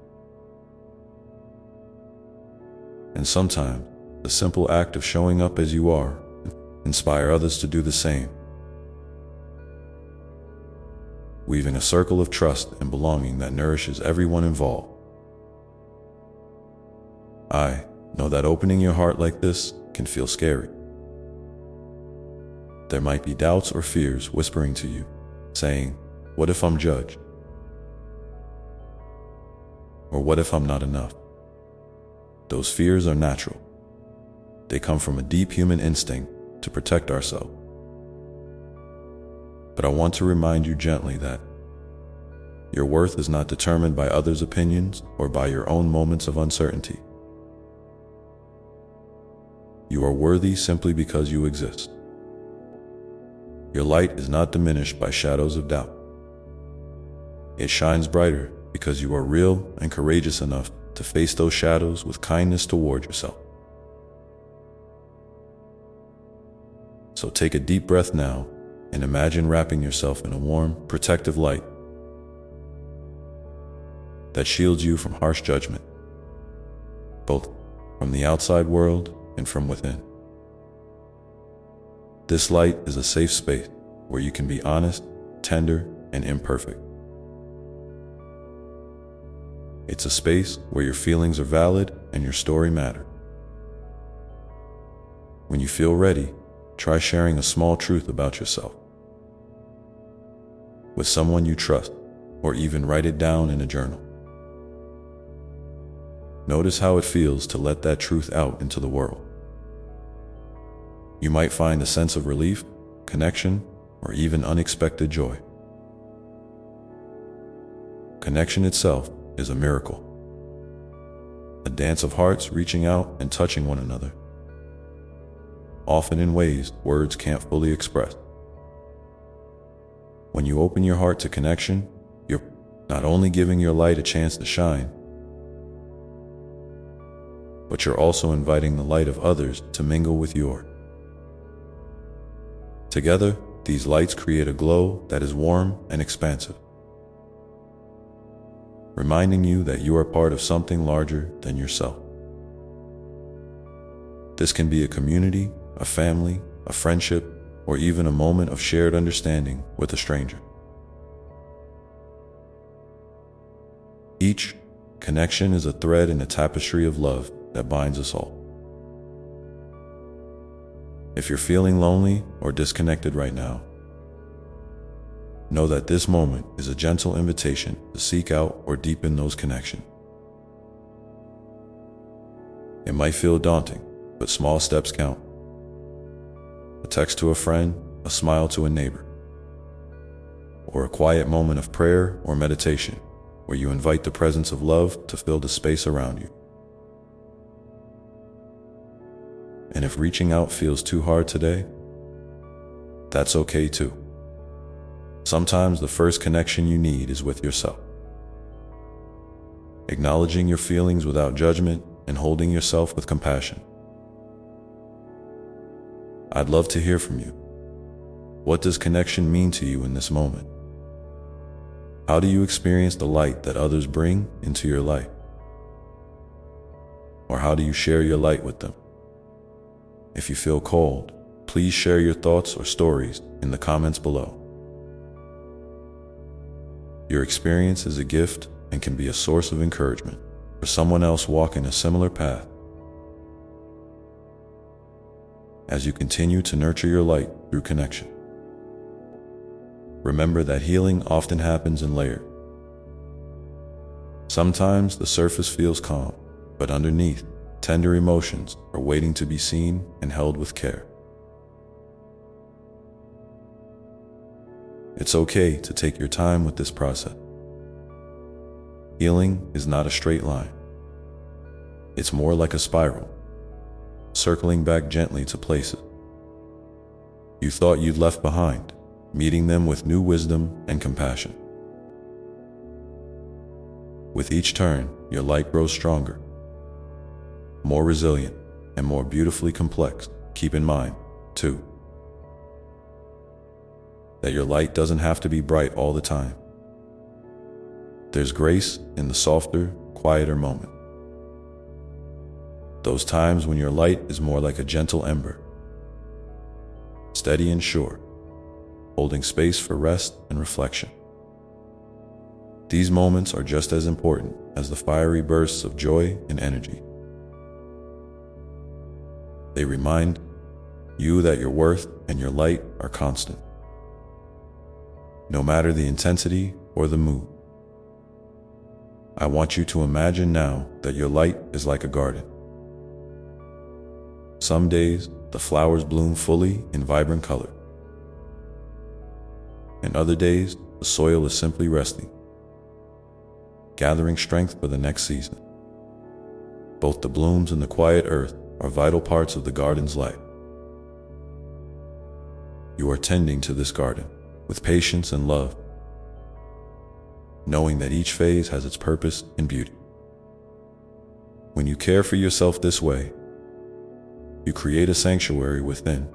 And sometimes, the simple act of showing up as you are inspires others to do the same, weaving a circle of trust and belonging that nourishes everyone involved. I know that opening your heart like this can feel scary. There might be doubts or fears whispering to you, saying, what if I'm judged? Or what if I'm not enough? Those fears are natural. They come from a deep human instinct to protect ourselves. But I want to remind you gently that your worth is not determined by others' opinions or by your own moments of uncertainty. You are worthy simply because you exist. Your light is not diminished by shadows of doubt. It shines brighter because you are real and courageous enough to face those shadows with kindness toward yourself. So take a deep breath now and imagine wrapping yourself in a warm, protective light that shields you from harsh judgment, both from the outside world and from within. This light is a safe space where you can be honest, tender, and imperfect. It's a space where your feelings are valid and your story matters. When you feel ready, try sharing a small truth about yourself with someone you trust, or even write it down in a journal. Notice how it feels to let that truth out into the world. You might find a sense of relief, connection, or even unexpected joy. Connection itself is a miracle, a dance of hearts reaching out and touching one another, often in ways words can't fully express. When you open your heart to connection, you're not only giving your light a chance to shine, but you're also inviting the light of others to mingle with yours. Together, these lights create a glow that is warm and expansive, reminding you that you are part of something larger than yourself. This can be a community, a family, a friendship, or even a moment of shared understanding with a stranger. Each connection is a thread in a tapestry of love that binds us all. If you're feeling lonely or disconnected right now, know that this moment is a gentle invitation to seek out or deepen those connections. It might feel daunting, but small steps count. A text to a friend, a smile to a neighbor, or a quiet moment of prayer or meditation where you invite the presence of love to fill the space around you. And if reaching out feels too hard today, that's okay too. Sometimes the first connection you need is with yourself. Acknowledging your feelings without judgment and holding yourself with compassion. I'd love to hear from you. What does connection mean to you in this moment? How do you experience the light that others bring into your life? Or how do you share your light with them? If you feel cold, please share your thoughts or stories in the comments below. Your experience is a gift and can be a source of encouragement for someone else walking a similar path. As you continue to nurture your light through connection, remember that healing often happens in layers. Sometimes the surface feels calm, but underneath, tender emotions are waiting to be seen and held with care. It's okay to take your time with this process. Healing is not a straight line. It's more like a spiral, circling back gently to places you thought you'd left behind, meeting them with new wisdom and compassion. With each turn, your light grows stronger, more resilient, and more beautifully complex. Keep in mind, too, that your light doesn't have to be bright all the time. There's grace in the softer, quieter moment. Those times when your light is more like a gentle ember, steady and sure, holding space for rest and reflection. These moments are just as important as the fiery bursts of joy and energy. They remind you that your worth and your light are constant, no matter the intensity or the mood. I want you to imagine now that your light is like a garden. Some days, the flowers bloom fully in vibrant color. and other days, the soil is simply resting, gathering strength for the next season. Both the blooms and the quiet earth are vital parts of the garden's life. You are tending to this garden with patience and love, knowing that each phase has its purpose and beauty. When you care for yourself this way, you create a sanctuary within,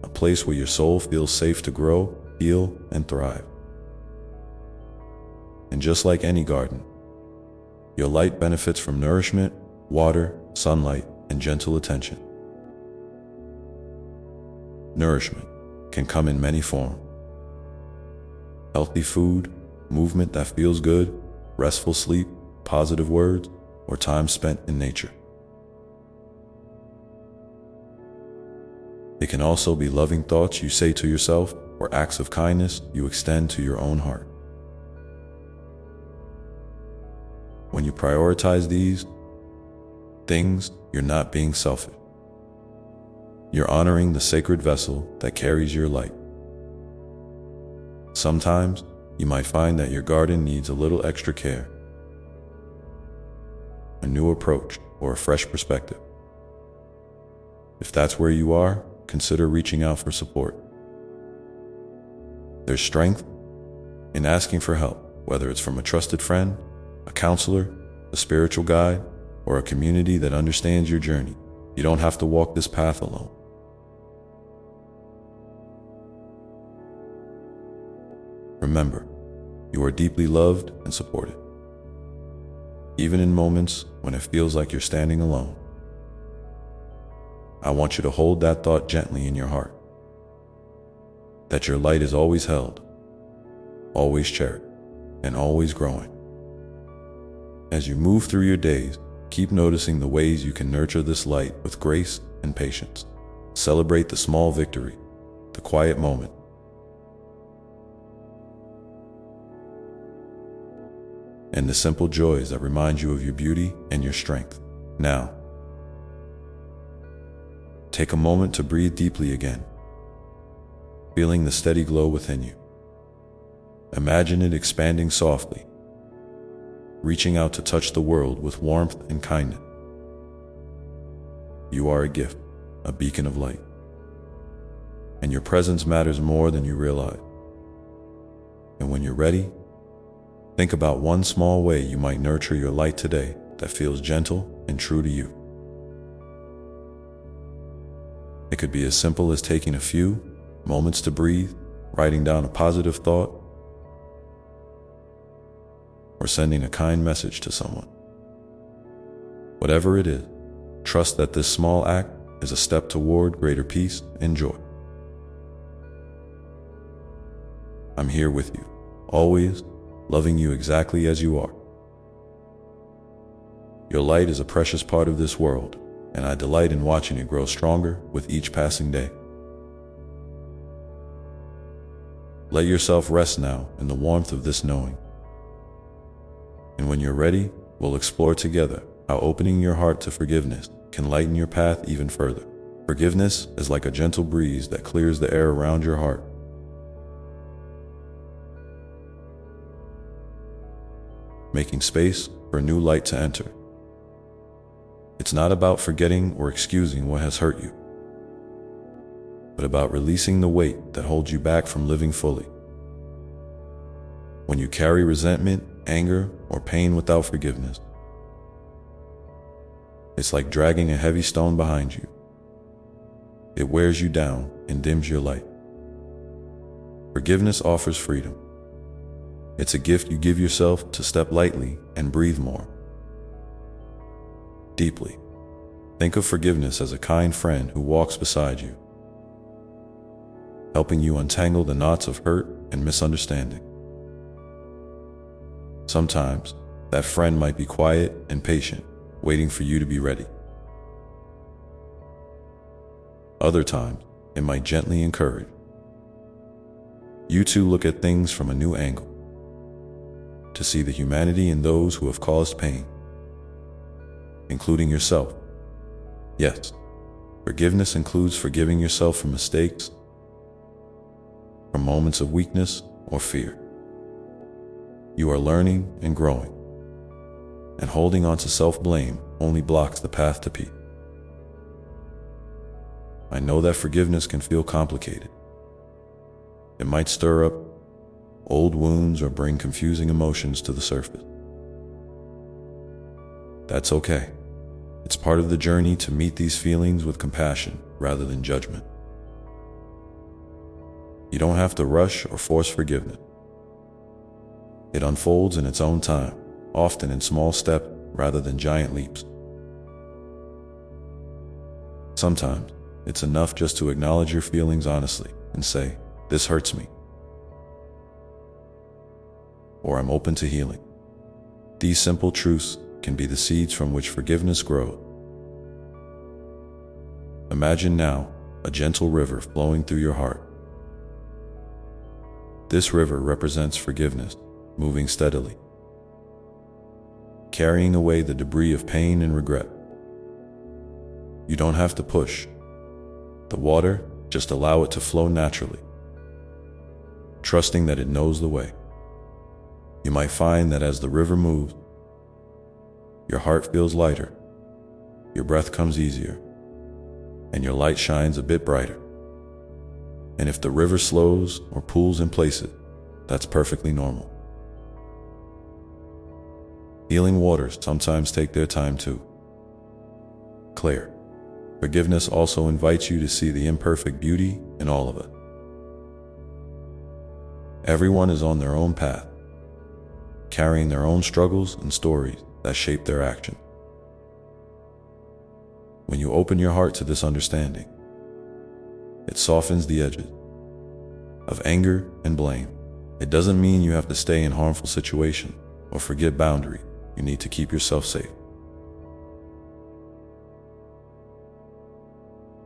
a place where your soul feels safe to grow, heal, and thrive. And just like any garden, your light benefits from nourishment, water, sunlight, and gentle attention. Nourishment can come in many forms. Healthy food, movement that feels good, restful sleep, positive words, or time spent in nature. It can also be loving thoughts you say to yourself or acts of kindness you extend to your own heart. When you prioritize these things, you're not being selfish. You're honoring the sacred vessel that carries your light. Sometimes, you might find that your garden needs a little extra care, a new approach, or a fresh perspective. If that's where you are, consider reaching out for support. There's strength in asking for help, whether it's from a trusted friend, a counselor, a spiritual guide, or a community that understands your journey. You don't have to walk this path alone. Remember, you are deeply loved and supported, even in moments when it feels like you're standing alone. I want you to hold that thought gently in your heart, that your light is always held, always cherished, and always growing. As you move through your days, keep noticing the ways you can nurture this light with grace and patience. Celebrate the small victory, the quiet moment, and the simple joys that remind you of your beauty and your strength. Now, take a moment to breathe deeply again, feeling the steady glow within you. Imagine it expanding softly, reaching out to touch the world with warmth and kindness. You are a gift, a beacon of light, and your presence matters more than you realize. And when you're ready, think about one small way you might nurture your light today that feels gentle and true to you. It could be as simple as taking a few moments to breathe, writing down a positive thought, or sending a kind message to someone. Whatever it is, trust that this small act is a step toward greater peace and joy. I'm here with you, always, loving you exactly as you are. Your light is a precious part of this world, and I delight in watching it grow stronger with each passing day. Let yourself rest now in the warmth of this knowing. And when you're ready, we'll explore together how opening your heart to forgiveness can lighten your path even further. Forgiveness is like a gentle breeze that clears the air around your heart, making space for a new light to enter. It's not about forgetting or excusing what has hurt you, but about releasing the weight that holds you back from living fully. When you carry resentment, anger, or pain without forgiveness, it's like dragging a heavy stone behind you. It wears you down and dims your light. Forgiveness offers freedom. It's a gift you give yourself to step lightly and breathe more deeply. Think of forgiveness as a kind friend who walks beside you, helping you untangle the knots of hurt and misunderstanding. Sometimes, that friend might be quiet and patient, waiting for you to be ready. Other times, it might gently encourage. You two look at things from a new angle, to see the humanity in those who have caused pain, including yourself. Yes, forgiveness includes forgiving yourself for mistakes, from moments of weakness or fear. You are learning and growing, and holding on to self-blame only blocks the path to peace. I know that forgiveness can feel complicated. It might stir up old wounds or bring confusing emotions to the surface. That's okay. It's part of the journey to meet these feelings with compassion rather than judgment. You don't have to rush or force forgiveness. It unfolds in its own time, often in small steps rather than giant leaps. Sometimes, it's enough just to acknowledge your feelings honestly and say, "This hurts me," or "I'm open to healing." These simple truths can be the seeds from which forgiveness grows. Imagine now a gentle river flowing through your heart. This river represents forgiveness, moving steadily, carrying away the debris of pain and regret. You don't have to push the water, just allow it to flow naturally, trusting that it knows the way. You might find that as the river moves, your heart feels lighter, your breath comes easier, and your light shines a bit brighter. And if the river slows or pools in places, that's perfectly normal. Healing waters sometimes take their time too. Clear. Forgiveness also invites you to see the imperfect beauty in all of it. Everyone is on their own path, carrying their own struggles and stories that shape their action. When you open your heart to this understanding, it softens the edges of anger and blame. It doesn't mean you have to stay in harmful situations or forget boundaries. You need to keep yourself safe.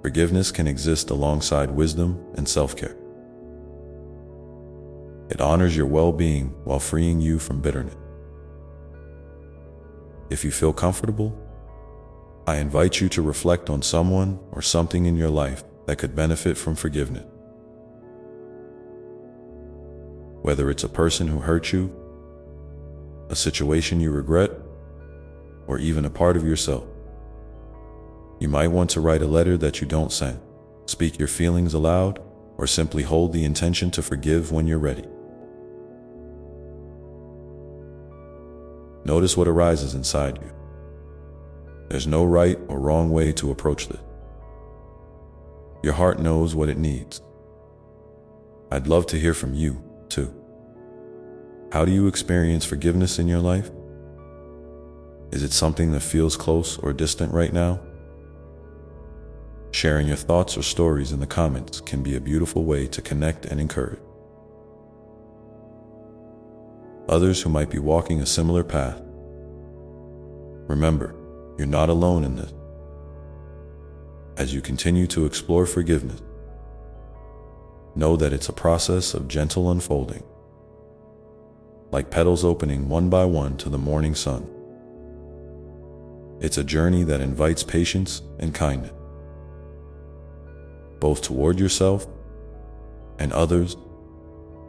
Forgiveness can exist alongside wisdom and self-care. It honors your well-being while freeing you from bitterness. If you feel comfortable, I invite you to reflect on someone or something in your life that could benefit from forgiveness. Whether it's a person who hurt you, a situation you regret, or even a part of yourself. You might want to write a letter that you don't send, speak your feelings aloud, or simply hold the intention to forgive when you're ready. Notice what arises inside you. There's no right or wrong way to approach this. Your heart knows what it needs. I'd love to hear from you, too. How do you experience forgiveness in your life? Is it something that feels close or distant right now? Sharing your thoughts or stories in the comments can be a beautiful way to connect and encourage others who might be walking a similar path. Remember, you're not alone in this. As you continue to explore forgiveness, know that it's a process of gentle unfolding, like petals opening one by one to the morning sun. It's a journey that invites patience and kindness, both toward yourself and others,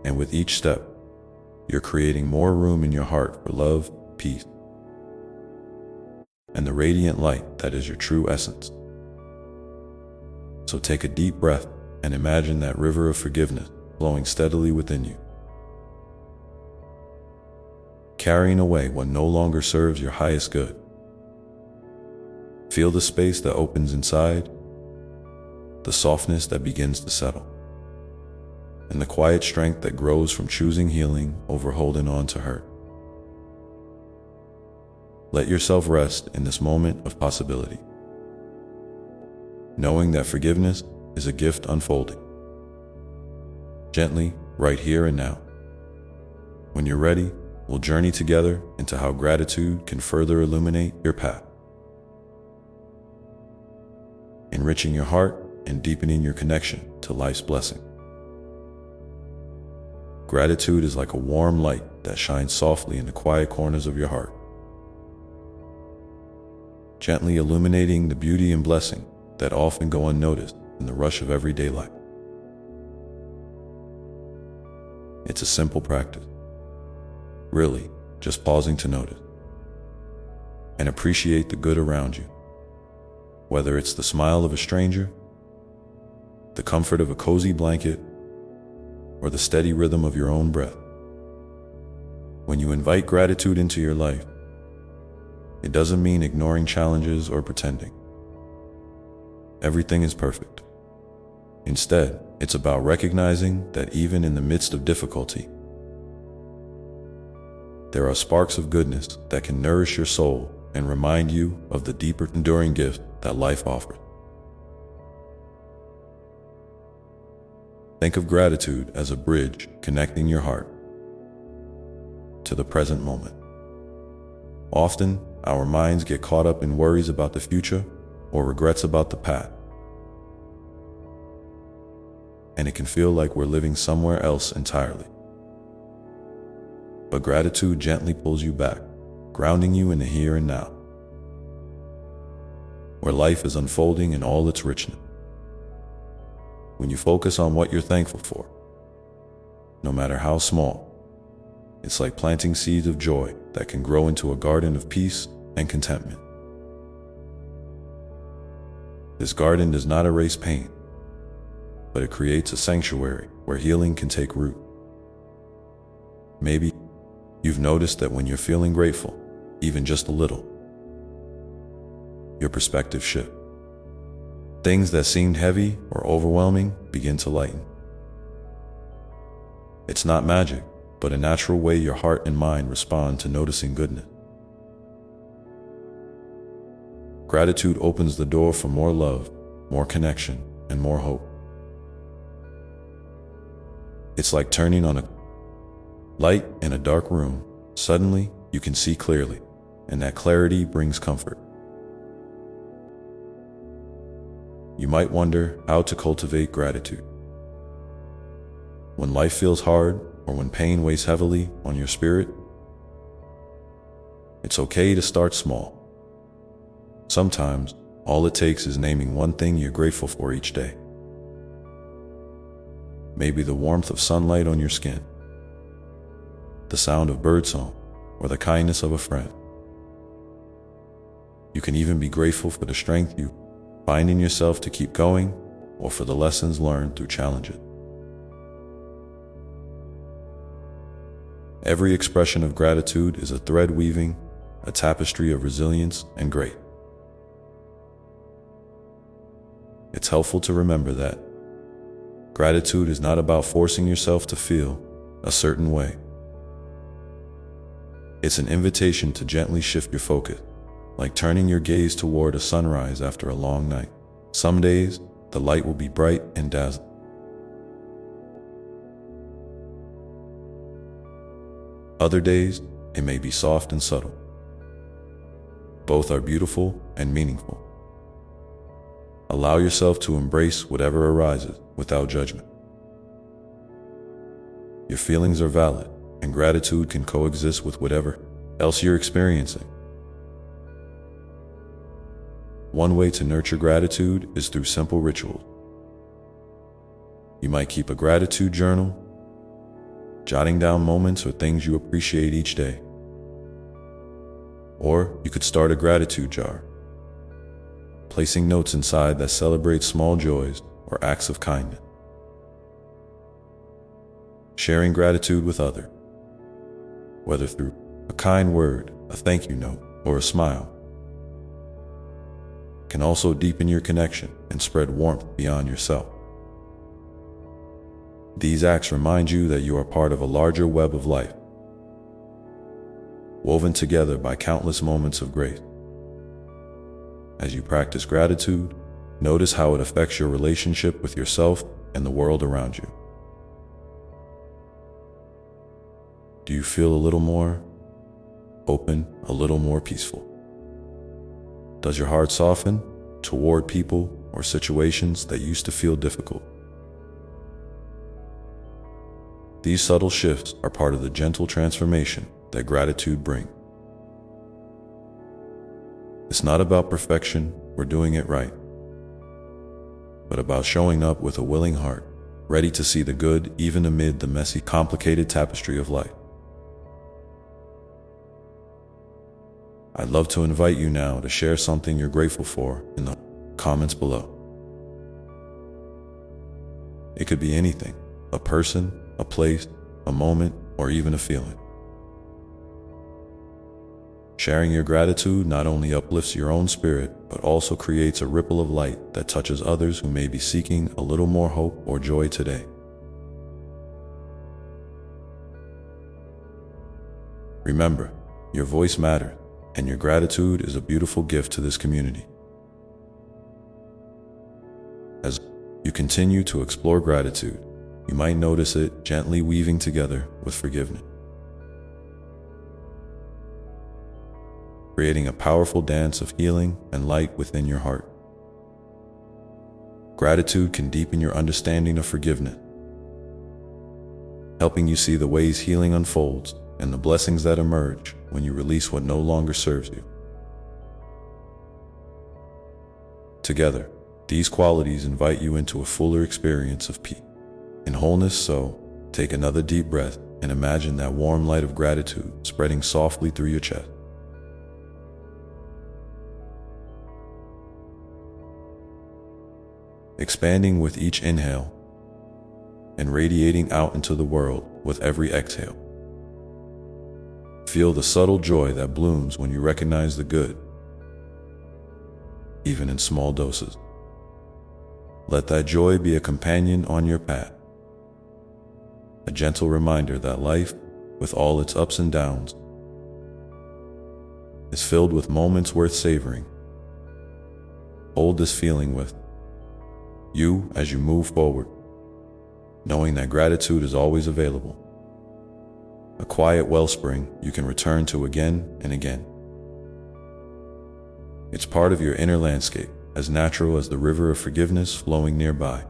and with each step, you're creating more room in your heart for love, peace, and the radiant light that is your true essence. So take a deep breath and imagine that river of forgiveness flowing steadily within you, carrying away what no longer serves your highest good. Feel the space that opens inside, the softness that begins to settle, and the quiet strength that grows from choosing healing over holding on to hurt. Let yourself rest in this moment of possibility, knowing that forgiveness is a gift unfolding, gently, right here and now. When you're ready, we'll journey together into how gratitude can further illuminate your path, enriching your heart and deepening your connection to life's blessing. Gratitude is like a warm light that shines softly in the quiet corners of your heart, gently illuminating the beauty and blessing that often go unnoticed in the rush of everyday life. It's a simple practice. Really, just pausing to notice and appreciate the good around you. Whether it's the smile of a stranger, the comfort of a cozy blanket, or the steady rhythm of your own breath. When you invite gratitude into your life, it doesn't mean ignoring challenges or pretending everything is perfect. Instead, it's about recognizing that even in the midst of difficulty, there are sparks of goodness that can nourish your soul and remind you of the deeper, enduring gift that life offers. Think of gratitude as a bridge connecting your heart to the present moment. Often, our minds get caught up in worries about the future or regrets about the past, and it can feel like we're living somewhere else entirely. But gratitude gently pulls you back, grounding you in the here and now, where life is unfolding in all its richness. When you focus on what you're thankful for, no matter how small, it's like planting seeds of joy that can grow into a garden of peace and contentment. This garden does not erase pain, but it creates a sanctuary where healing can take root. Maybe you've noticed that when you're feeling grateful, even just a little, your perspective shifts. Things that seemed heavy or overwhelming begin to lighten. It's not magic, but a natural way your heart and mind respond to noticing goodness. Gratitude opens the door for more love, more connection, and more hope. It's like turning on a light in a dark room. Suddenly, you can see clearly, and that clarity brings comfort. You might wonder how to cultivate gratitude. When life feels hard or when pain weighs heavily on your spirit, it's okay to start small. Sometimes, all it takes is naming one thing you're grateful for each day. Maybe the warmth of sunlight on your skin, the sound of birdsong, or the kindness of a friend. You can even be grateful for the strength you find in yourself to keep going, or for the lessons learned through challenges. Every expression of gratitude is a thread weaving a tapestry of resilience and grace. It's helpful to remember that gratitude is not about forcing yourself to feel a certain way. It's an invitation to gently shift your focus, like turning your gaze toward a sunrise after a long night. Some days, the light will be bright and dazzling. Other days, it may be soft and subtle. Both are beautiful and meaningful. Allow yourself to embrace whatever arises without judgment. Your feelings are valid, and gratitude can coexist with whatever else you're experiencing. One way to nurture gratitude is through simple rituals. You might keep a gratitude journal, jotting down moments or things you appreciate each day. Or you could start a gratitude jar, placing notes inside that celebrate small joys or acts of kindness. Sharing gratitude with others, whether through a kind word, a thank you note, or a smile, can also deepen your connection and spread warmth beyond yourself. These acts remind you that you are part of a larger web of life, woven together by countless moments of grace. As you practice gratitude, notice how it affects your relationship with yourself and the world around you. Do you feel a little more open, a little more peaceful? Does your heart soften toward people or situations that used to feel difficult? These subtle shifts are part of the gentle transformation that gratitude brings. It's not about perfection or doing it right, but about showing up with a willing heart ready to see the good even amid the messy, complicated tapestry of life. I'd love to invite you now to share something you're grateful for in the comments below. It could be anything: a person, a place, a moment, or even a feeling. Sharing your gratitude not only uplifts your own spirit, but also creates a ripple of light that touches others who may be seeking a little more hope or joy today. Remember, your voice matters, and your gratitude is a beautiful gift to this community. As you continue to explore gratitude, you might notice it gently weaving together with forgiveness, creating a powerful dance of healing and light within your heart. Gratitude can deepen your understanding of forgiveness, helping you see the ways healing unfolds and the blessings that emerge when you release what no longer serves you. Together, these qualities invite you into a fuller experience of peace and wholeness. So, take another deep breath and imagine that warm light of gratitude spreading softly through your chest. Expanding with each inhale and radiating out into the world with every exhale. Feel the subtle joy that blooms when you recognize the good, even in small doses. Let that joy be a companion on your path, a gentle reminder that life, with all its ups and downs, is filled with moments worth savoring. Hold this feeling with you as you move forward, knowing that gratitude is always available, a quiet wellspring you can return to again and again. It's part of your inner landscape, as natural as the river of forgiveness flowing nearby,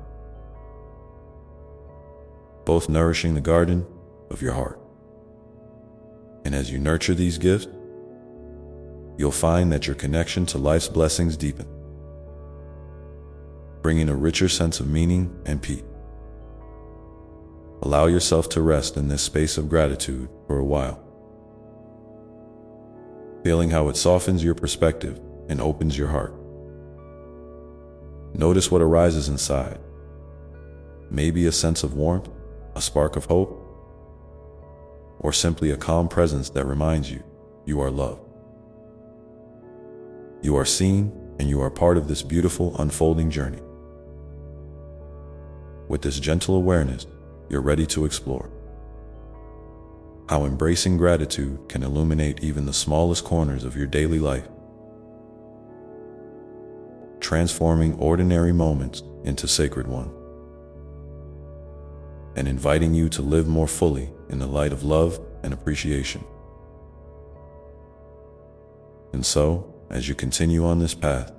both nourishing the garden of your heart. And as you nurture these gifts, you'll find that your connection to life's blessings deepens, bringing a richer sense of meaning and peace. Allow yourself to rest in this space of gratitude for a while, feeling how it softens your perspective and opens your heart. Notice what arises inside. Maybe a sense of warmth, a spark of hope, or simply a calm presence that reminds you you are loved. You are seen, and you are part of this beautiful unfolding journey. With this gentle awareness, you're ready to explore how embracing gratitude can illuminate even the smallest corners of your daily life, transforming ordinary moments into sacred ones, and inviting you to live more fully in the light of love and appreciation. And so, as you continue on this path,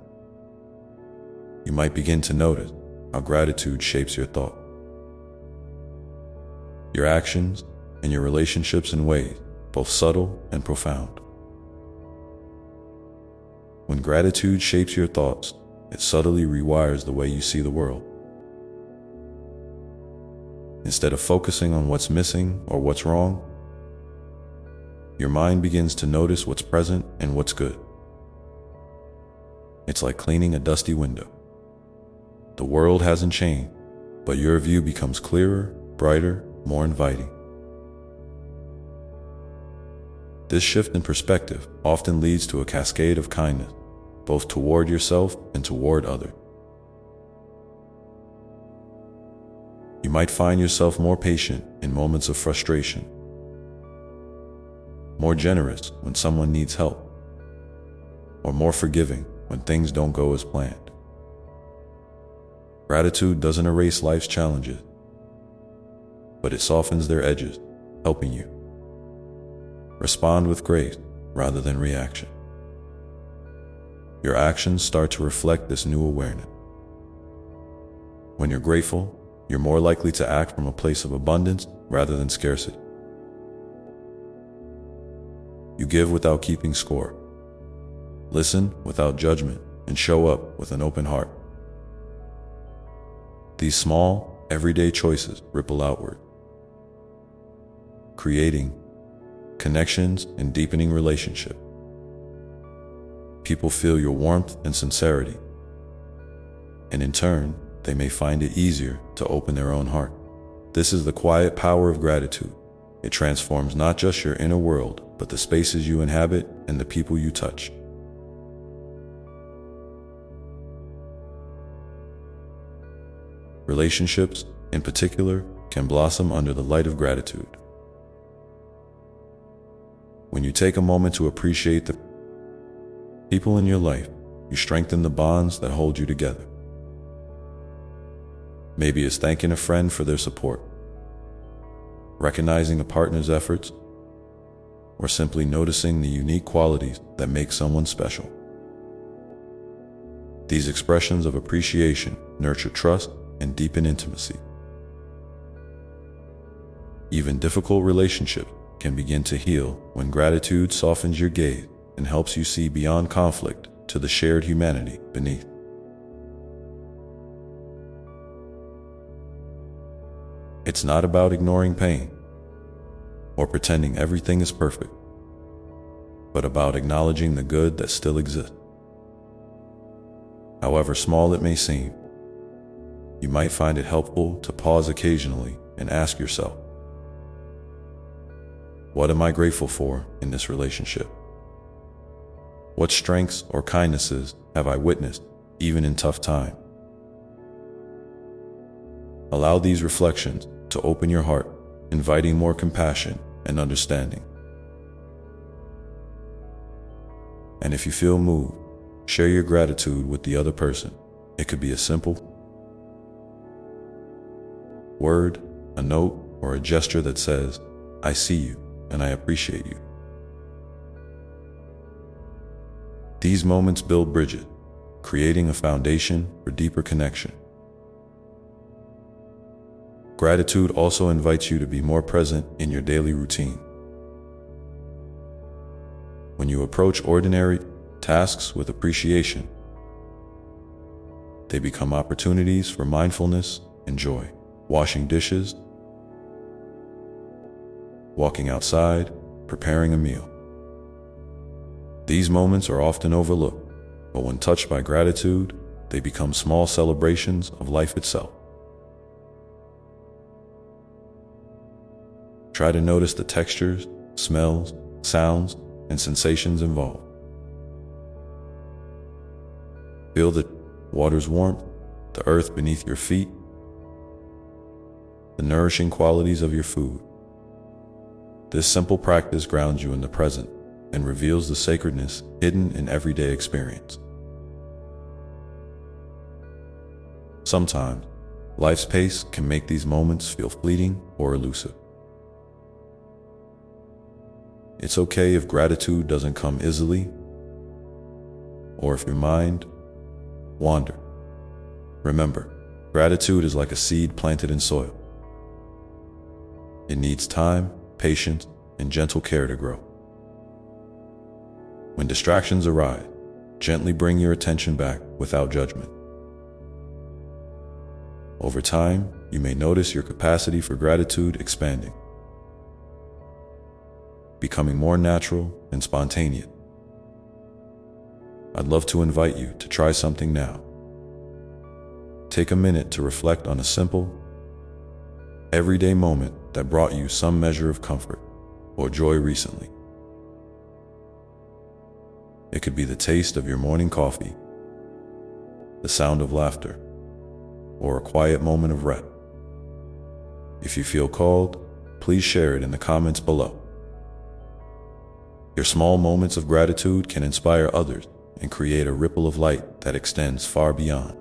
you might begin to notice how gratitude shapes your thought, your actions, and your relationships in ways both subtle and profound. When gratitude shapes your thoughts, it subtly rewires the way you see the world. Instead of focusing on what's missing or what's wrong, your mind begins to notice what's present and what's good. It's like cleaning a dusty window. The world hasn't changed, but your view becomes clearer, brighter, more inviting. This shift in perspective often leads to a cascade of kindness, both toward yourself and toward others. You might find yourself more patient in moments of frustration, more generous when someone needs help, or more forgiving when things don't go as planned. Gratitude doesn't erase life's challenges, but it softens their edges, helping you respond with grace rather than reaction. Your actions start to reflect this new awareness. When you're grateful, you're more likely to act from a place of abundance rather than scarcity. You give without keeping score, listen without judgment, and show up with an open heart. These small, everyday choices ripple outward, creating connections and deepening relationships. People feel your warmth and sincerity, and in turn, they may find it easier to open their own heart. This is the quiet power of gratitude. It transforms not just your inner world, but the spaces you inhabit and the people you touch. Relationships, in particular, can blossom under the light of gratitude. When you take a moment to appreciate the people in your life, you strengthen the bonds that hold you together. Maybe it's thanking a friend for their support, recognizing a partner's efforts, or simply noticing the unique qualities that make someone special. These expressions of appreciation nurture trust and deepen intimacy. Even difficult relationships can begin to heal when gratitude softens your gaze and helps you see beyond conflict to the shared humanity beneath. It's not about ignoring pain or pretending everything is perfect, but about acknowledging the good that still exists. However small it may seem, you might find it helpful to pause occasionally and ask yourself, what am I grateful for in this relationship? What strengths or kindnesses have I witnessed, even in tough times? Allow these reflections to open your heart, inviting more compassion and understanding. And if you feel moved, share your gratitude with the other person. It could be a simple word, a note, or a gesture that says, I see you and I appreciate you. These moments build bridges, creating a foundation for deeper connection. Gratitude also invites you to be more present in your daily routine. When you approach ordinary tasks with appreciation, they become opportunities for mindfulness and joy. Washing dishes, walking outside, preparing a meal. These moments are often overlooked, but when touched by gratitude, they become small celebrations of life itself. Try to notice the textures, smells, sounds, and sensations involved. Feel the water's warmth, the earth beneath your feet, the nourishing qualities of your food. This simple practice grounds you in the present and reveals the sacredness hidden in everyday experience. Sometimes, life's pace can make these moments feel fleeting or elusive. It's okay if gratitude doesn't come easily, or if your mind wanders. Remember, gratitude is like a seed planted in soil. It needs time, patience, and gentle care to grow. When distractions arise, gently bring your attention back without judgment. Over time, you may notice your capacity for gratitude expanding, becoming more natural and spontaneous. I'd love to invite you to try something now. Take a minute to reflect on a simple, everyday moment that brought you some measure of comfort or joy recently. It could be the taste of your morning coffee, the sound of laughter, or a quiet moment of rest. If you feel called, please share it in the comments below. Your small moments of gratitude can inspire others and create a ripple of light that extends far beyond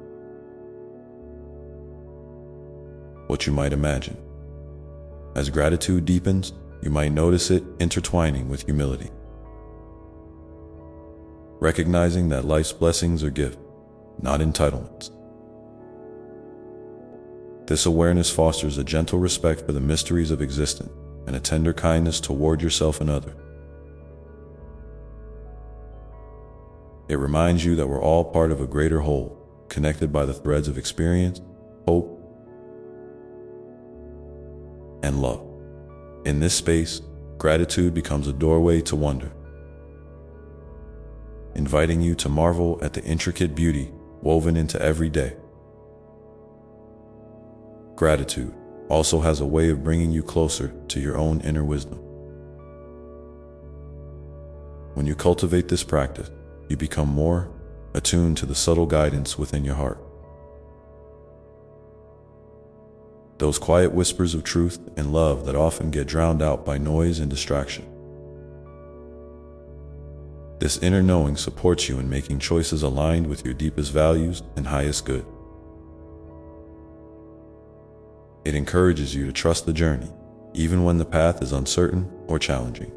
what you might imagine. As gratitude deepens, you might notice it intertwining with humility. Recognizing that life's blessings are gifts, not entitlements. This awareness fosters a gentle respect for the mysteries of existence and a tender kindness toward yourself and others. It reminds you that we're all part of a greater whole, connected by the threads of experience, hope, and love. In this space, gratitude becomes a doorway to wonder, inviting you to marvel at the intricate beauty woven into every day. Gratitude also has a way of bringing you closer to your own inner wisdom. When you cultivate this practice, you become more attuned to the subtle guidance within your heart. Those quiet whispers of truth and love that often get drowned out by noise and distraction. This inner knowing supports you in making choices aligned with your deepest values and highest good. It encourages you to trust the journey, even when the path is uncertain or challenging.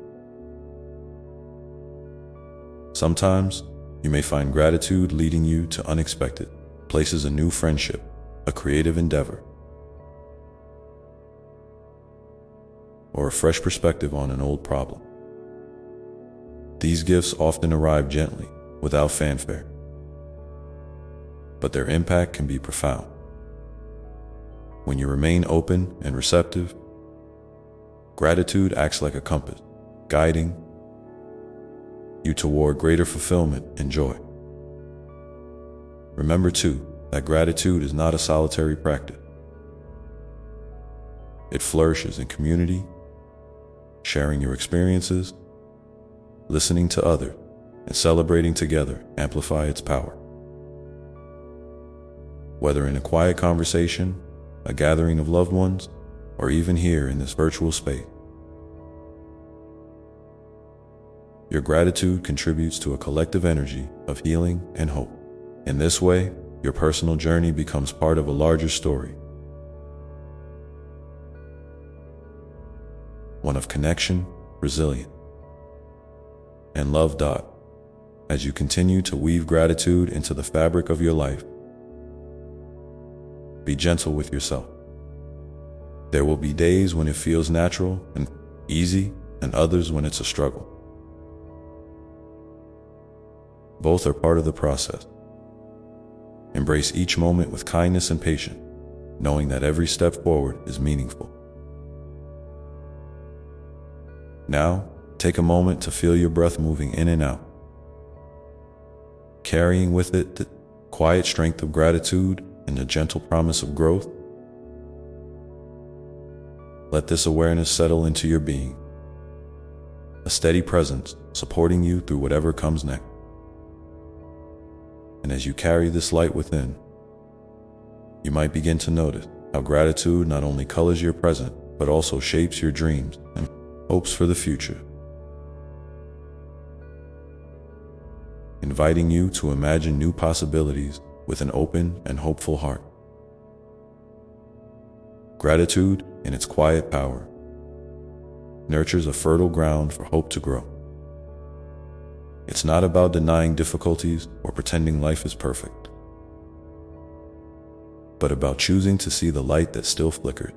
Sometimes, you may find gratitude leading you to unexpected places, a new friendship, a creative endeavor, or a fresh perspective on an old problem. These gifts often arrive gently, without fanfare, but their impact can be profound. When you remain open and receptive, gratitude acts like a compass, guiding you toward greater fulfillment and joy. Remember too, that gratitude is not a solitary practice. It flourishes in community, sharing your experiences, listening to others, and celebrating together amplify its power. Whether in a quiet conversation, a gathering of loved ones, or even here in this virtual space, your gratitude contributes to a collective energy of healing and hope. In this way, your personal journey becomes part of a larger story, one of connection, resilience, and love. As you continue to weave gratitude into the fabric of your life, be gentle with yourself. There will be days when it feels natural and easy, and others when it's a struggle. Both are part of the process. Embrace each moment with kindness and patience, knowing that every step forward is meaningful. Now, take a moment to feel your breath moving in and out, carrying with it the quiet strength of gratitude and the gentle promise of growth. Let this awareness settle into your being, a steady presence supporting you through whatever comes next. And as you carry this light within, you might begin to notice how gratitude not only colors your present, but also shapes your dreams and hopes for the future, inviting you to imagine new possibilities with an open and hopeful heart. Gratitude, in its quiet power, nurtures a fertile ground for hope to grow. It's not about denying difficulties or pretending life is perfect, but about choosing to see the light that still flickers,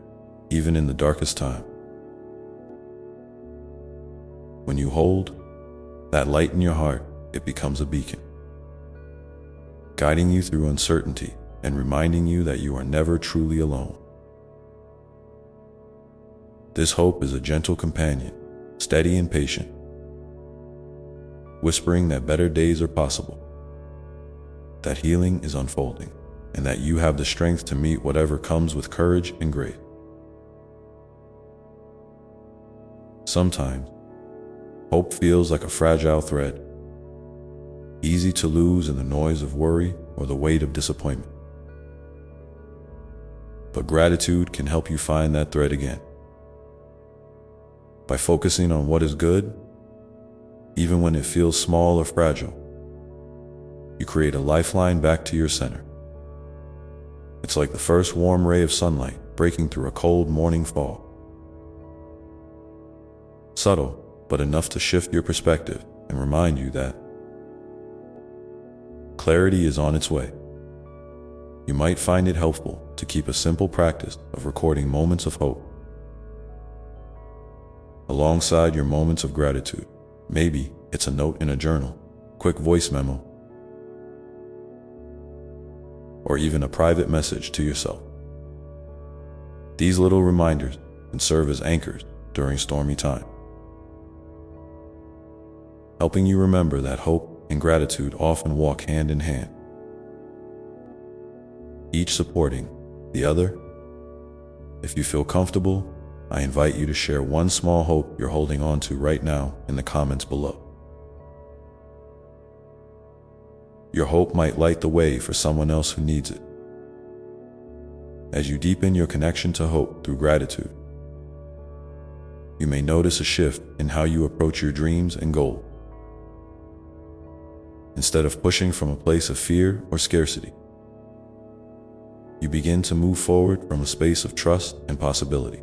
even in the darkest time. When you hold that light in your heart, it becomes a beacon, guiding you through uncertainty and reminding you that you are never truly alone. This hope is a gentle companion, steady and patient, whispering that better days are possible, that healing is unfolding, and that you have the strength to meet whatever comes with courage and grace. Sometimes, hope feels like a fragile thread, easy to lose in the noise of worry or the weight of disappointment. But gratitude can help you find that thread again. By focusing on what is good, even when it feels small or fragile, you create a lifeline back to your center. It's like the first warm ray of sunlight breaking through a cold morning fog. Subtle, but enough to shift your perspective and remind you that clarity is on its way. You might find it helpful to keep a simple practice of recording moments of hope alongside your moments of gratitude. Maybe it's a note in a journal, quick voice memo, or even a private message to yourself. These little reminders can serve as anchors during stormy times, helping you remember that hope and gratitude often walk hand in hand, each supporting the other. If you feel comfortable, I invite you to share one small hope you're holding on to right now in the comments below. Your hope might light the way for someone else who needs it. As you deepen your connection to hope through gratitude, you may notice a shift in how you approach your dreams and goals. Instead of pushing from a place of fear or scarcity, you begin to move forward from a space of trust and possibility.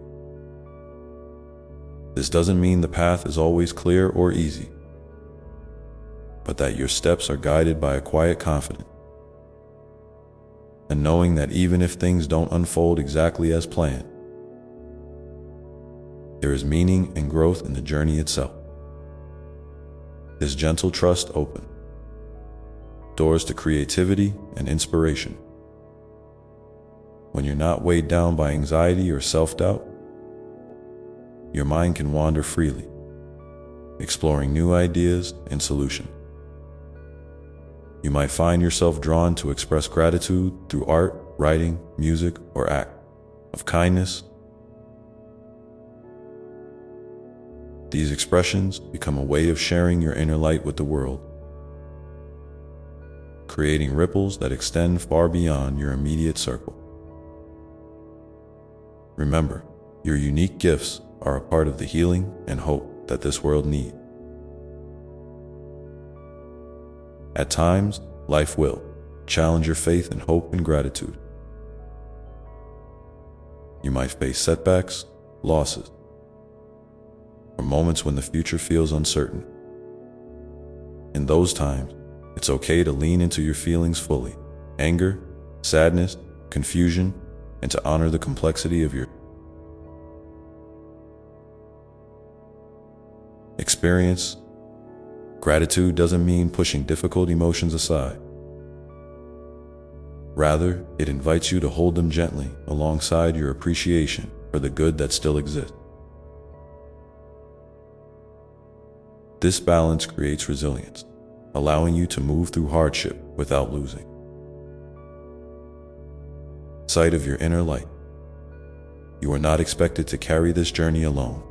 This doesn't mean the path is always clear or easy, but that your steps are guided by a quiet confidence, and knowing that even if things don't unfold exactly as planned, there is meaning and growth in the journey itself. This gentle trust opens doors to creativity and inspiration. When you're not weighed down by anxiety or self-doubt, your mind can wander freely, exploring new ideas and solutions. You might find yourself drawn to express gratitude through art, writing, music, or act of kindness. These expressions become a way of sharing your inner light with the world, creating ripples that extend far beyond your immediate circle. Remember, your unique gifts are a part of the healing and hope that this world needs. At times, life will challenge your faith in hope and gratitude. You might face setbacks, losses, or moments when the future feels uncertain. In those times, it's okay to lean into your feelings fully: anger, sadness, confusion, and to honor the complexity of your experience. Gratitude doesn't mean pushing difficult emotions aside. Rather, it invites you to hold them gently alongside your appreciation for the good that still exists. This balance creates resilience, allowing you to move through hardship without losing sight of your inner light. You are not expected to carry this journey alone.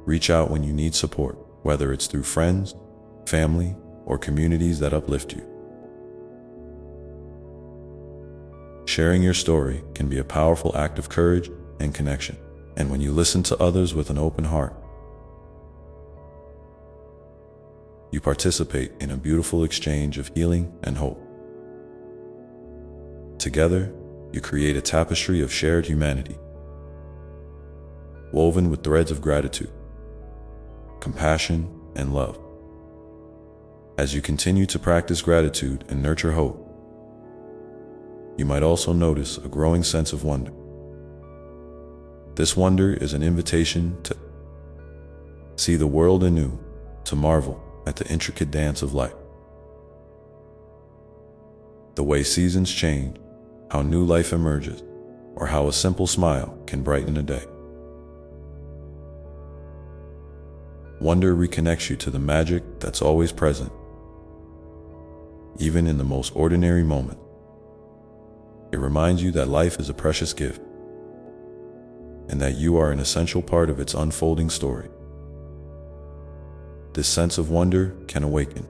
Reach out when you need support, whether it's through friends, family, or communities that uplift you. Sharing your story can be a powerful act of courage and connection, and when you listen to others with an open heart, you participate in a beautiful exchange of healing and hope. Together, you create a tapestry of shared humanity, woven with threads of gratitude, compassion, and love. As you continue to practice gratitude and nurture hope, you might also notice a growing sense of wonder. This wonder is an invitation to see the world anew, to marvel at the intricate dance of life. The way seasons change, how new life emerges, or how a simple smile can brighten a day. Wonder reconnects you to the magic that's always present, even in the most ordinary moment. It reminds you that life is a precious gift, and that you are an essential part of its unfolding story. This sense of wonder can awaken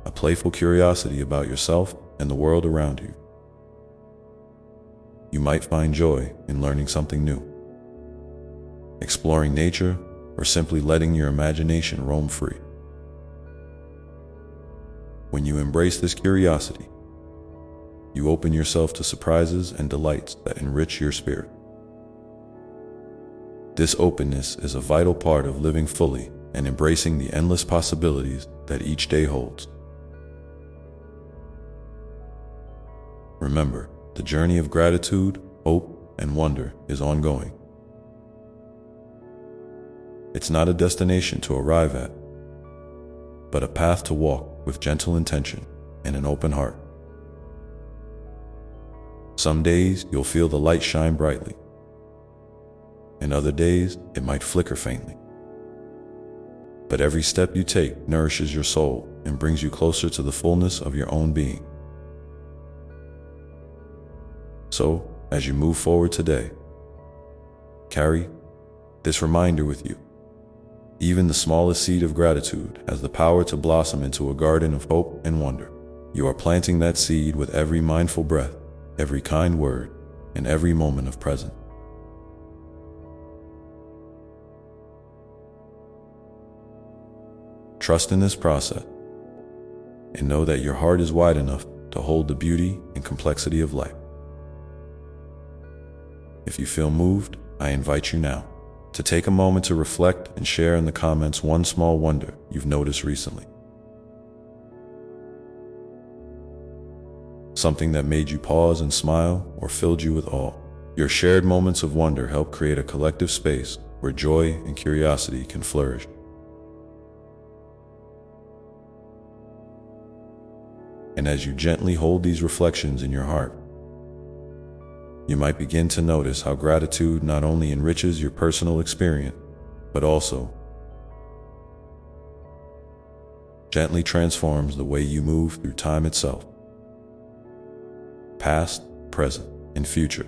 a playful curiosity about yourself and the world around you. You might find joy in learning something new, exploring nature, or simply letting your imagination roam free. When you embrace this curiosity, you open yourself to surprises and delights that enrich your spirit. This openness is a vital part of living fully and embracing the endless possibilities that each day holds. Remember, the journey of gratitude, hope, and wonder is ongoing. It's not a destination to arrive at, but a path to walk with gentle intention and an open heart. Some days you'll feel the light shine brightly, and other days it might flicker faintly. But every step you take nourishes your soul and brings you closer to the fullness of your own being. So, as you move forward today, carry this reminder with you. Even the smallest seed of gratitude has the power to blossom into a garden of hope and wonder. You are planting that seed with every mindful breath, every kind word, and every moment of presence. Trust in this process, and know that your heart is wide enough to hold the beauty and complexity of life. If you feel moved, I invite you now to take a moment to reflect and share in the comments one small wonder you've noticed recently. Something that made you pause and smile or filled you with awe. Your shared moments of wonder help create a collective space where joy and curiosity can flourish. And as you gently hold these reflections in your heart, you might begin to notice how gratitude not only enriches your personal experience, but also gently transforms the way you move through time itself, past, present, and future,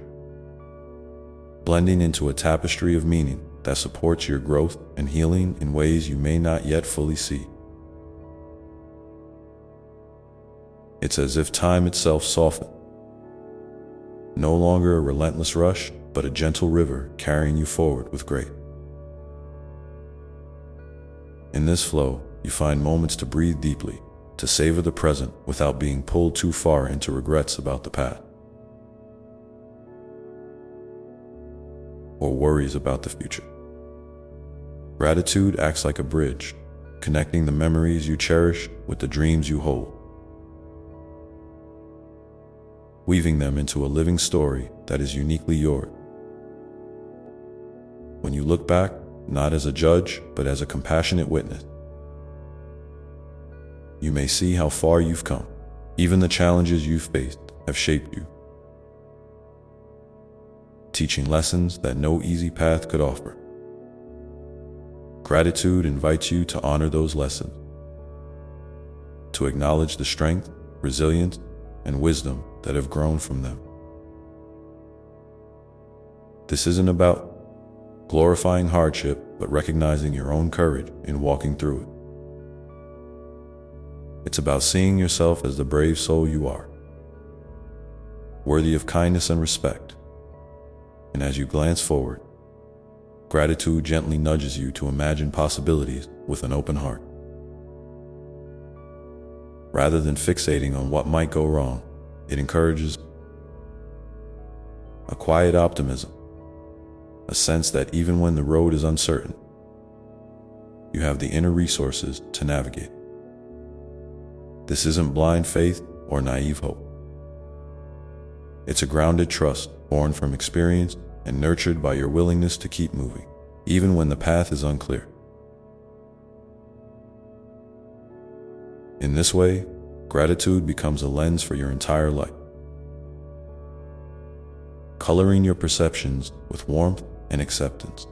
blending into a tapestry of meaning that supports your growth and healing in ways you may not yet fully see. It's as if time itself softened, no longer a relentless rush, but a gentle river carrying you forward with grace. In this flow, you find moments to breathe deeply, to savor the present without being pulled too far into regrets about the past, or worries about the future. Gratitude acts like a bridge, connecting the memories you cherish with the dreams you hold, weaving them into a living story that is uniquely yours. When you look back, not as a judge, but as a compassionate witness, you may see how far you've come. Even the challenges you've faced have shaped you, teaching lessons that no easy path could offer. Gratitude invites you to honor those lessons, to acknowledge the strength, resilience, and wisdom that have grown from them. This isn't about glorifying hardship, but recognizing your own courage in walking through it. It's about seeing yourself as the brave soul you are, worthy of kindness and respect. And as you glance forward, gratitude gently nudges you to imagine possibilities with an open heart. Rather than fixating on what might go wrong, it encourages a quiet optimism, a sense that even when the road is uncertain, you have the inner resources to navigate. This isn't blind faith or naive hope. It's a grounded trust born from experience and nurtured by your willingness to keep moving, even when the path is unclear. In this way, gratitude becomes a lens for your entire life, coloring your perceptions with warmth and acceptance.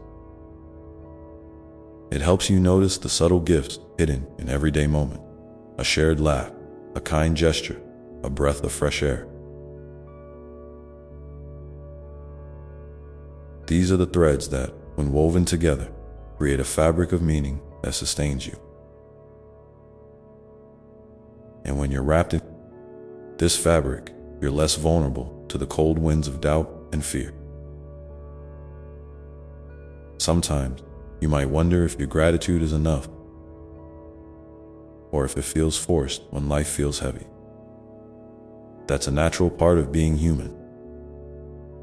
It helps you notice the subtle gifts hidden in everyday moments, a shared laugh, a kind gesture, a breath of fresh air. These are the threads that, when woven together, create a fabric of meaning that sustains you. And when you're wrapped in this fabric, you're less vulnerable to the cold winds of doubt and fear. Sometimes, you might wonder if your gratitude is enough, or if it feels forced when life feels heavy. That's a natural part of being human.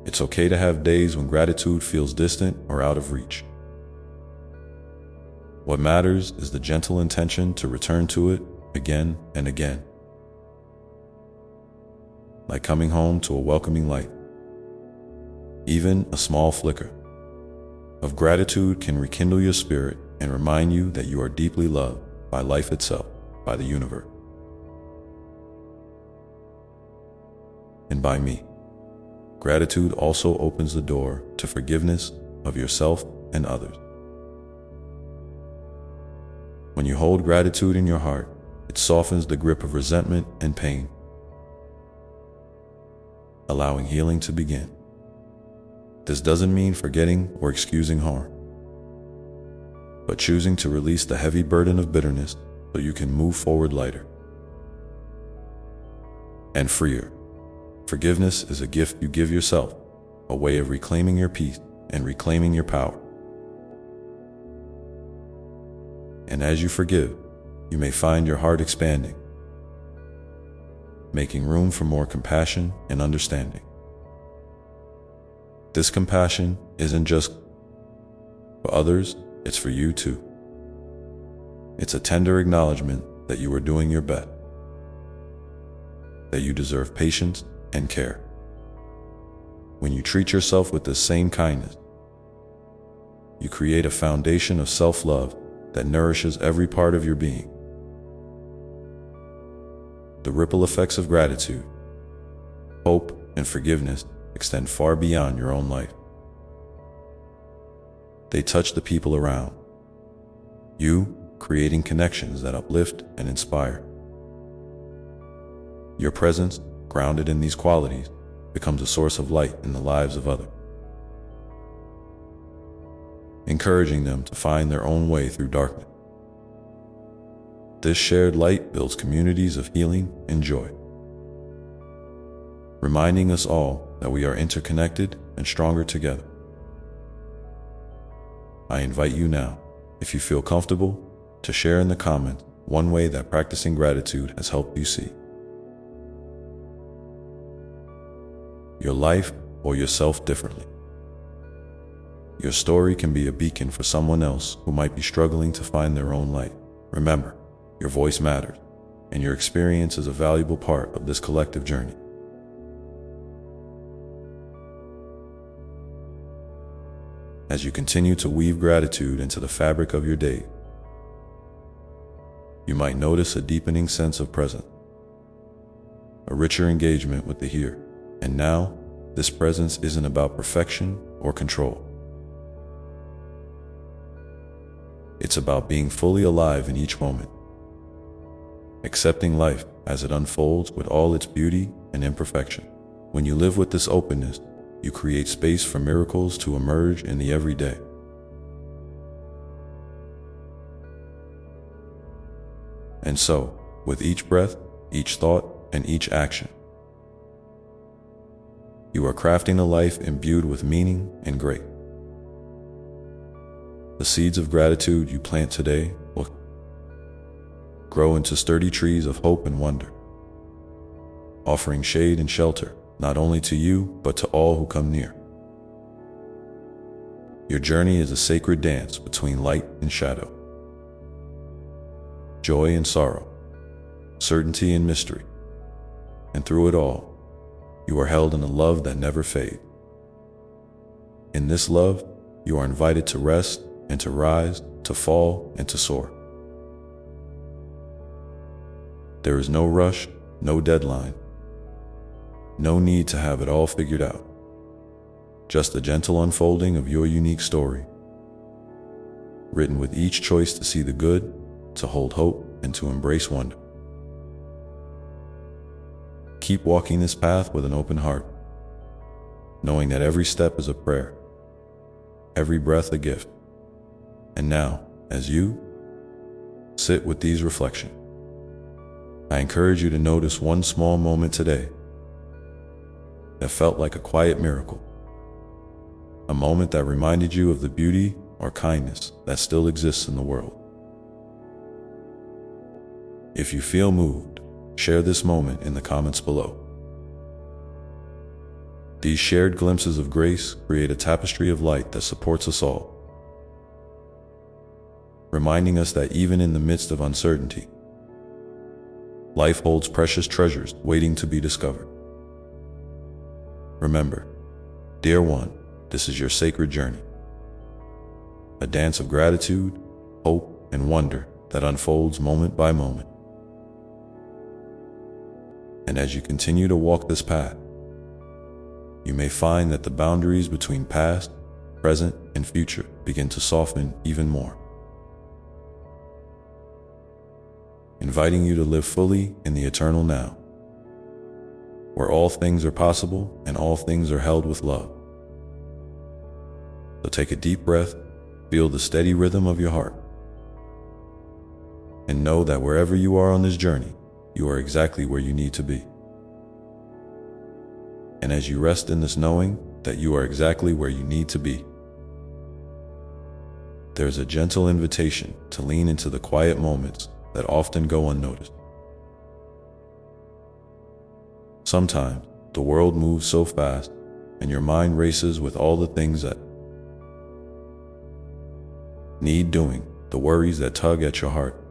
It's okay to have days when gratitude feels distant or out of reach. What matters is the gentle intention to return to it again and again, like coming home to a welcoming light. Even a small flicker of gratitude can rekindle your spirit and remind you that you are deeply loved by life itself, by the universe, and by me. Gratitude also opens the door to forgiveness of yourself and others. When you hold gratitude in your heart, it softens the grip of resentment and pain, allowing healing to begin. This doesn't mean forgetting or excusing harm, but choosing to release the heavy burden of bitterness so you can move forward lighter and freer. Forgiveness is a gift you give yourself, a way of reclaiming your peace and reclaiming your power. And as you forgive, you may find your heart expanding, making room for more compassion and understanding. This compassion isn't just for others, it's for you too. It's a tender acknowledgement that you are doing your best, that you deserve patience and care. When you treat yourself with this same kindness, you create a foundation of self-love that nourishes every part of your being. The ripple effects of gratitude, hope, and forgiveness extend far beyond your own life. They touch the people around you, creating connections that uplift and inspire. Your presence, grounded in these qualities, becomes a source of light in the lives of others, encouraging them to find their own way through darkness. This shared light builds communities of healing and joy, reminding us all that we are interconnected and stronger together. I invite you now, if you feel comfortable, to share in the comments one way that practicing gratitude has helped you see your life or yourself differently. Your story can be a beacon for someone else who might be struggling to find their own light. Remember, your voice matters, and your experience is a valuable part of this collective journey. As you continue to weave gratitude into the fabric of your day, you might notice a deepening sense of presence, a richer engagement with the here and now. This presence isn't about perfection or control. It's about being fully alive in each moment, accepting life as it unfolds with all its beauty and imperfection. When you live with this openness, you create space for miracles to emerge in the everyday. And so, with each breath, each thought, and each action, you are crafting a life imbued with meaning and grace. The seeds of gratitude you plant today will grow into sturdy trees of hope and wonder, offering shade and shelter not only to you, but to all who come near. Your journey is a sacred dance between light and shadow, joy and sorrow, certainty and mystery. And through it all, you are held in a love that never fades. In this love, you are invited to rest and to rise, to fall and to soar. There is no rush, no deadline, no need to have it all figured out. Just a gentle unfolding of your unique story, written with each choice to see the good, to hold hope, and to embrace wonder. Keep walking this path with an open heart, knowing that every step is a prayer, every breath a gift. And now, as you sit with these reflections, I encourage you to notice one small moment today that felt like a quiet miracle, a moment that reminded you of the beauty or kindness that still exists in the world. If you feel moved, share this moment in the comments below. These shared glimpses of grace create a tapestry of light that supports us all, reminding us that even in the midst of uncertainty, life holds precious treasures waiting to be discovered. Remember, dear one, this is your sacred journey, a dance of gratitude, hope, and wonder that unfolds moment by moment. And as you continue to walk this path, you may find that the boundaries between past, present, and future begin to soften even more, inviting you to live fully in the eternal now, where all things are possible and all things are held with love. So take a deep breath, feel the steady rhythm of your heart, and know that wherever you are on this journey, you are exactly where you need to be. And as you rest in this knowing that you are exactly where you need to be, there's a gentle invitation to lean into the quiet moments that often go unnoticed. Sometimes the world moves so fast and your mind races with all the things that need doing, the worries that tug at your heart,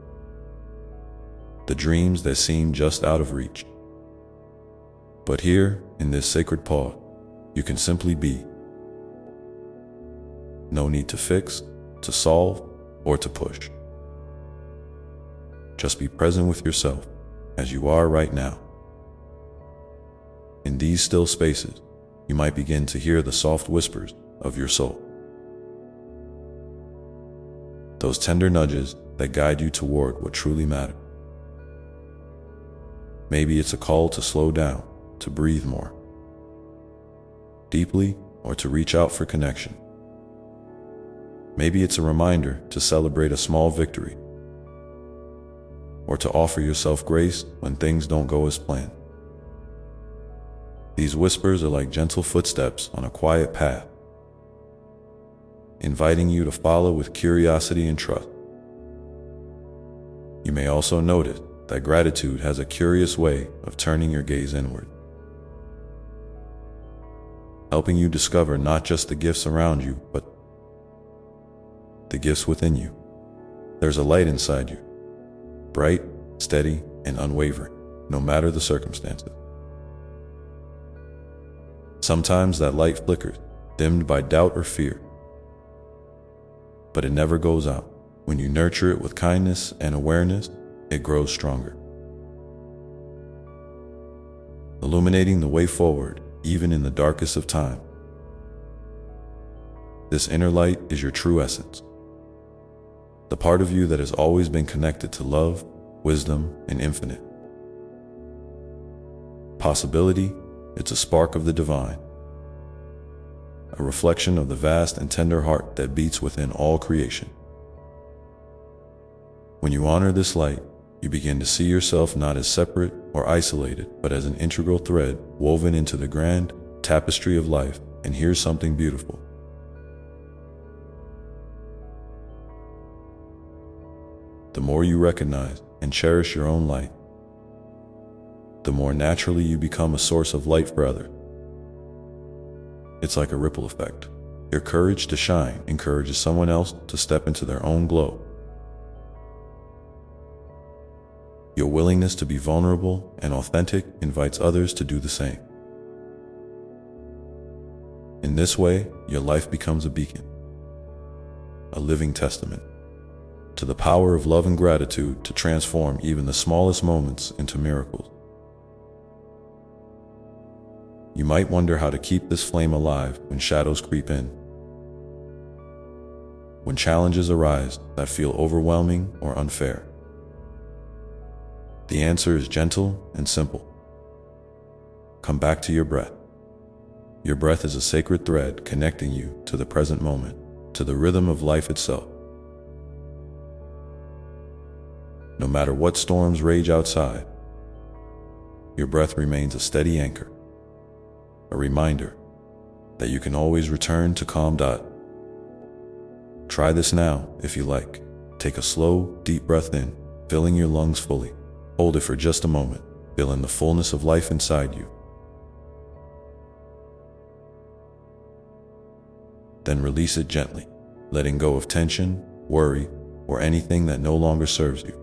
the dreams that seem just out of reach. But here, in this sacred pause, you can simply be. No need to fix, to solve, or to push. Just be present with yourself as you are right now. In these still spaces, you might begin to hear the soft whispers of your soul. Those tender nudges that guide you toward what truly matters. Maybe it's a call to slow down, to breathe more deeply, or to reach out for connection. Maybe it's a reminder to celebrate a small victory, or to offer yourself grace when things don't go as planned. These whispers are like gentle footsteps on a quiet path, inviting you to follow with curiosity and trust. You may also notice that gratitude has a curious way of turning your gaze inward, helping you discover not just the gifts around you, but the gifts within you. There's a light inside you, bright, steady, and unwavering, no matter the circumstances. Sometimes that light flickers, dimmed by doubt or fear, but it never goes out. When you nurture it with kindness and awareness, it grows stronger, illuminating the way forward, even in the darkest of time. This inner light is your true essence, the part of you that has always been connected to love, wisdom, and infinite possibility. It's a spark of the divine, a reflection of the vast and tender heart that beats within all creation. When you honor this light, you begin to see yourself not as separate or isolated, but as an integral thread woven into the grand tapestry of life. And here's something beautiful. The more you recognize and cherish your own light, the more naturally you become a source of light for others. It's like a ripple effect. Your courage to shine encourages someone else to step into their own glow. Your willingness to be vulnerable and authentic invites others to do the same. In this way, your life becomes a beacon, a living testament to the power of love and gratitude to transform even the smallest moments into miracles. You might wonder how to keep this flame alive when shadows creep in, when challenges arise that feel overwhelming or unfair. The answer is gentle and simple. Come back to your breath. Your breath is a sacred thread connecting you to the present moment, to the rhythm of life itself. No matter what storms rage outside, your breath remains a steady anchor, a reminder that you can always return to calm. Try this now if you like. Take a slow, deep breath in, filling your lungs fully. Hold it for just a moment, feeling the fullness of life inside you. Then release it gently, letting go of tension, worry, or anything that no longer serves you.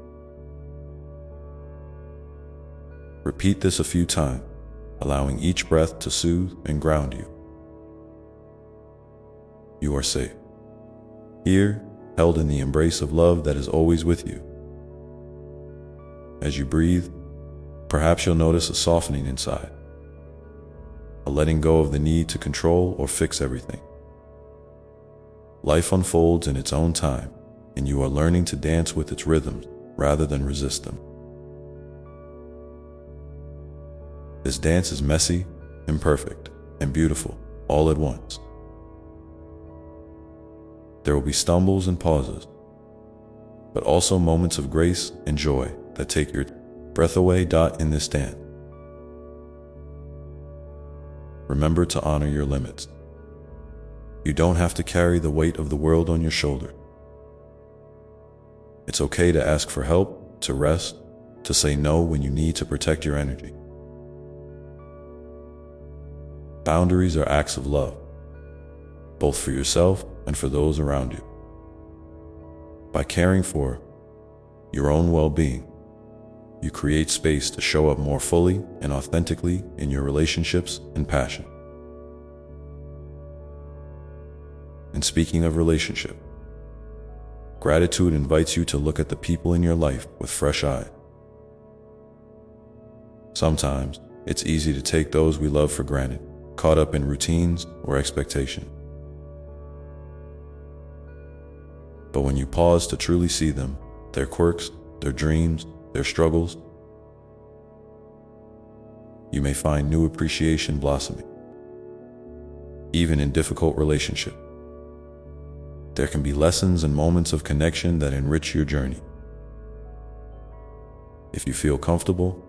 Repeat this a few times, allowing each breath to soothe and ground you. You are safe, here, held in the embrace of love that is always with you. As you breathe, perhaps you'll notice a softening inside, a letting go of the need to control or fix everything. Life unfolds in its own time, and you are learning to dance with its rhythms rather than resist them. This dance is messy, imperfect, and beautiful all at once. There will be stumbles and pauses, but also moments of grace and joy that take your breath away. In this dance, remember to honor your limits. You don't have to carry the weight of the world on your shoulder. It's okay to ask for help, to rest, to say no when you need to protect your energy. Boundaries are acts of love, both for yourself and for those around you. By caring for your own well-being, you create space to show up more fully and authentically in your relationships and passion. And speaking of relationship, gratitude invites you to look at the people in your life with fresh eyes. Sometimes it's easy to take those we love for granted, caught up in routines or expectations. But when you pause to truly see them, their quirks, their dreams, their struggles, you may find new appreciation blossoming. Even in difficult relationships, there can be lessons and moments of connection that enrich your journey. If you feel comfortable,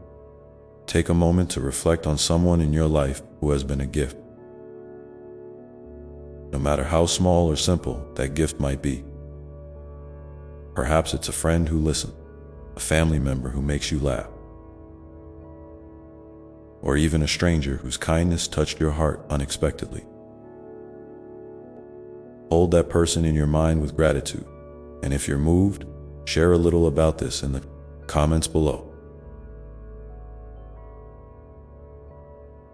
take a moment to reflect on someone in your life who has been a gift. No matter how small or simple that gift might be. Perhaps it's a friend who listens, a family member who makes you laugh, or even a stranger whose kindness touched your heart unexpectedly. Hold that person in your mind with gratitude, and if you're moved, share a little about this in the comments below.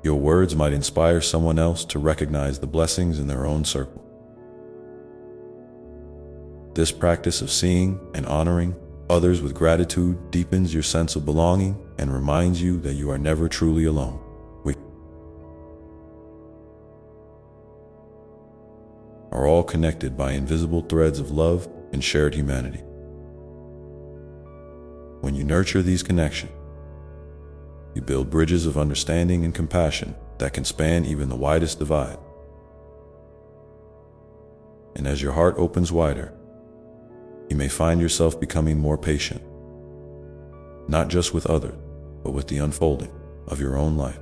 Your words might inspire someone else to recognize the blessings in their own circle. This practice of seeing and honoring others with gratitude deepens your sense of belonging and reminds you that you are never truly alone. We are all connected by invisible threads of love and shared humanity. When you nurture these connections, you build bridges of understanding and compassion that can span even the widest divide. And as your heart opens wider, you may find yourself becoming more patient, not just with others, but with the unfolding of your own life.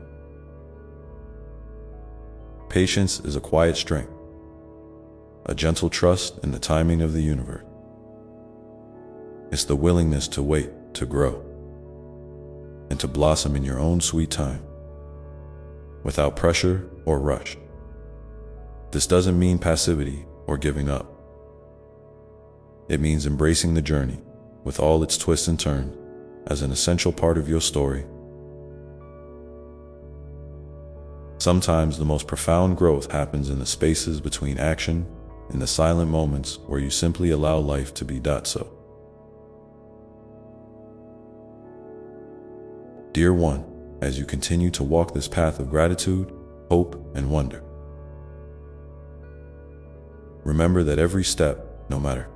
Patience is a quiet strength, a gentle trust in the timing of the universe. It's the willingness to wait, to grow, and to blossom in your own sweet time, without pressure or rush. This doesn't mean passivity or giving up. It means embracing the journey, with all its twists and turns, as an essential part of your story. Sometimes the most profound growth happens in the spaces between action, in the silent moments where you simply allow life to be so. Dear one, as you continue to walk this path of gratitude, hope, and wonder, remember that every step, no matter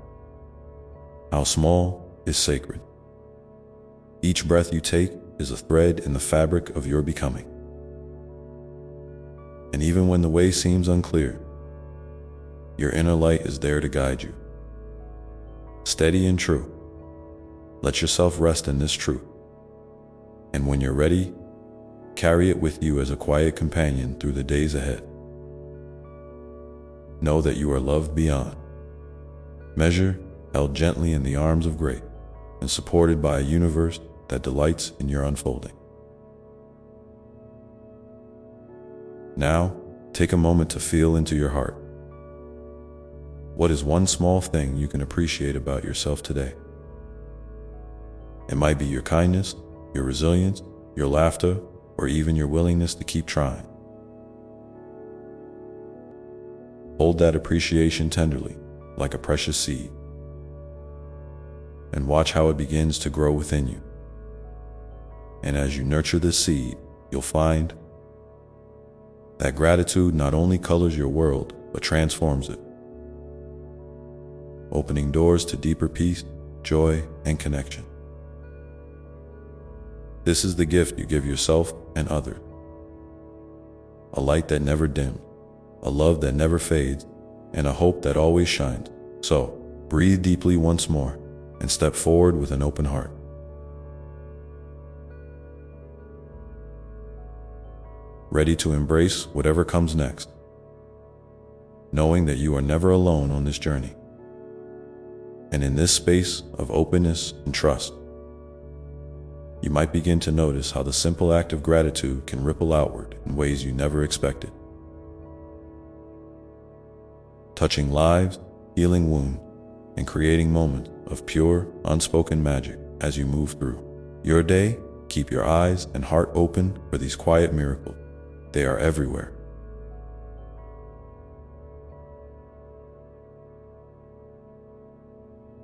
how small, is sacred. Each breath you take is a thread in the fabric of your becoming. And even when the way seems unclear, your inner light is there to guide you. Steady and true. Let yourself rest in this truth. And when you're ready, carry it with you as a quiet companion through the days ahead. Know that you are loved beyond measure, held gently in the arms of grace, and supported by a universe that delights in your unfolding. Now, take a moment to feel into your heart. What is one small thing you can appreciate about yourself today? It might be your kindness, your resilience, your laughter, or even your willingness to keep trying. Hold that appreciation tenderly, like a precious seed, and watch how it begins to grow within you. And as you nurture this seed, you'll find that gratitude not only colors your world, but transforms it. opening doors to deeper peace, joy, and connection. This is the gift you give yourself and others. A light that never dims, a love that never fades, and a hope that always shines. So, breathe deeply once more and step forward with an open heart. Ready to embrace whatever comes next, knowing that you are never alone on this journey. And in this space of openness and trust, you might begin to notice how the simple act of gratitude can ripple outward in ways you never expected. Touching lives, healing wounds, and creating moments of pure, unspoken magic as you move through your day. Keep your eyes and heart open for these quiet miracles. They are everywhere.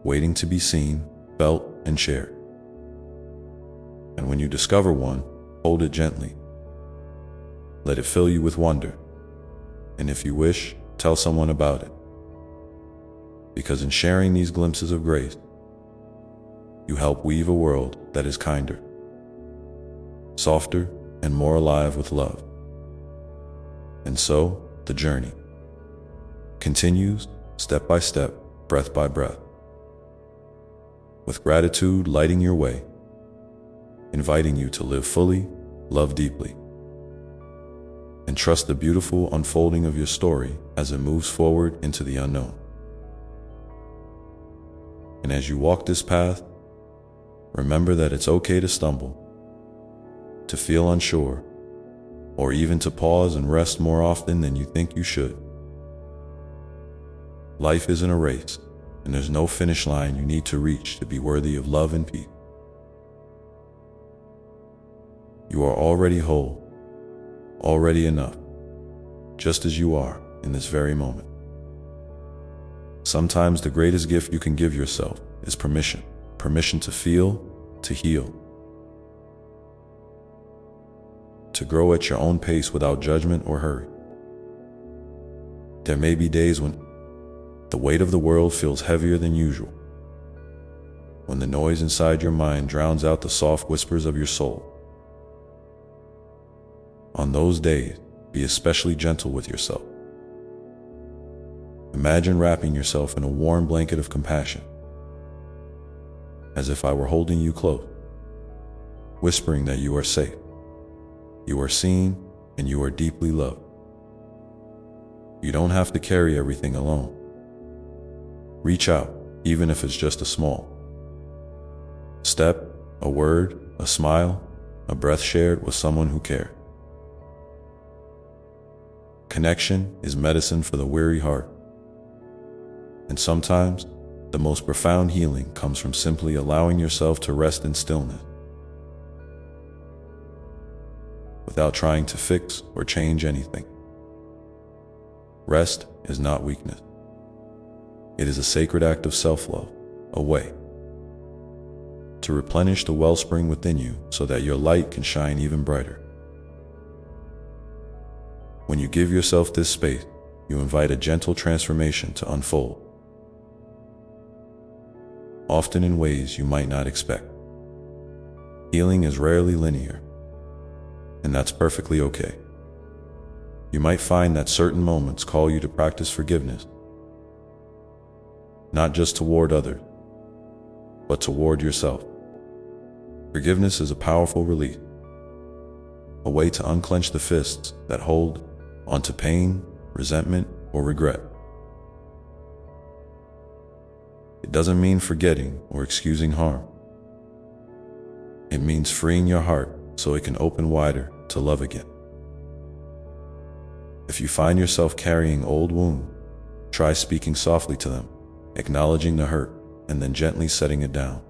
Waiting to be seen, felt, and shared. And when you discover one, hold it gently. Let it fill you with wonder. And if you wish, tell someone about it. Because in sharing these glimpses of grace, you help weave a world that is kinder, softer, and more alive with love. And so, the journey continues step by step, breath by breath. With gratitude lighting your way, inviting you to live fully, love deeply, and trust the beautiful unfolding of your story as it moves forward into the unknown. And as you walk this path, remember that it's okay to stumble, to feel unsure, or even to pause and rest more often than you think you should. Life isn't a race, and there's no finish line you need to reach to be worthy of love and peace. You are already whole, already enough, just as you are in this very moment. Sometimes the greatest gift you can give yourself is permission. Permission to feel, to heal, to grow at your own pace without judgment or hurry. There may be days when the weight of the world feels heavier than usual, when the noise inside your mind drowns out the soft whispers of your soul. On those days, be especially gentle with yourself. Imagine wrapping yourself in a warm blanket of compassion, as if I were holding you close, whispering that you are safe, you are seen, and you are deeply loved. You don't have to carry everything alone. Reach out, even if it's just a small step, a word, a smile, a breath shared with someone who cares. Connection is medicine for the weary heart. And sometimes, the most profound healing comes from simply allowing yourself to rest in stillness, without trying to fix or change anything. Rest is not weakness. It is a sacred act of self-love, a way to replenish the wellspring within you so that your light can shine even brighter. When you give yourself this space, you invite a gentle transformation to unfold, often in ways you might not expect. Healing is rarely linear, and that's perfectly okay. You might find that certain moments call you to practice forgiveness, not just toward others, but toward yourself. Forgiveness is a powerful release, a way to unclench the fists that hold onto pain, resentment, or regret. It doesn't mean forgetting or excusing harm. It means freeing your heart so it can open wider to love again. If you find yourself carrying old wounds, try speaking softly to them, acknowledging the hurt, and then gently setting it down.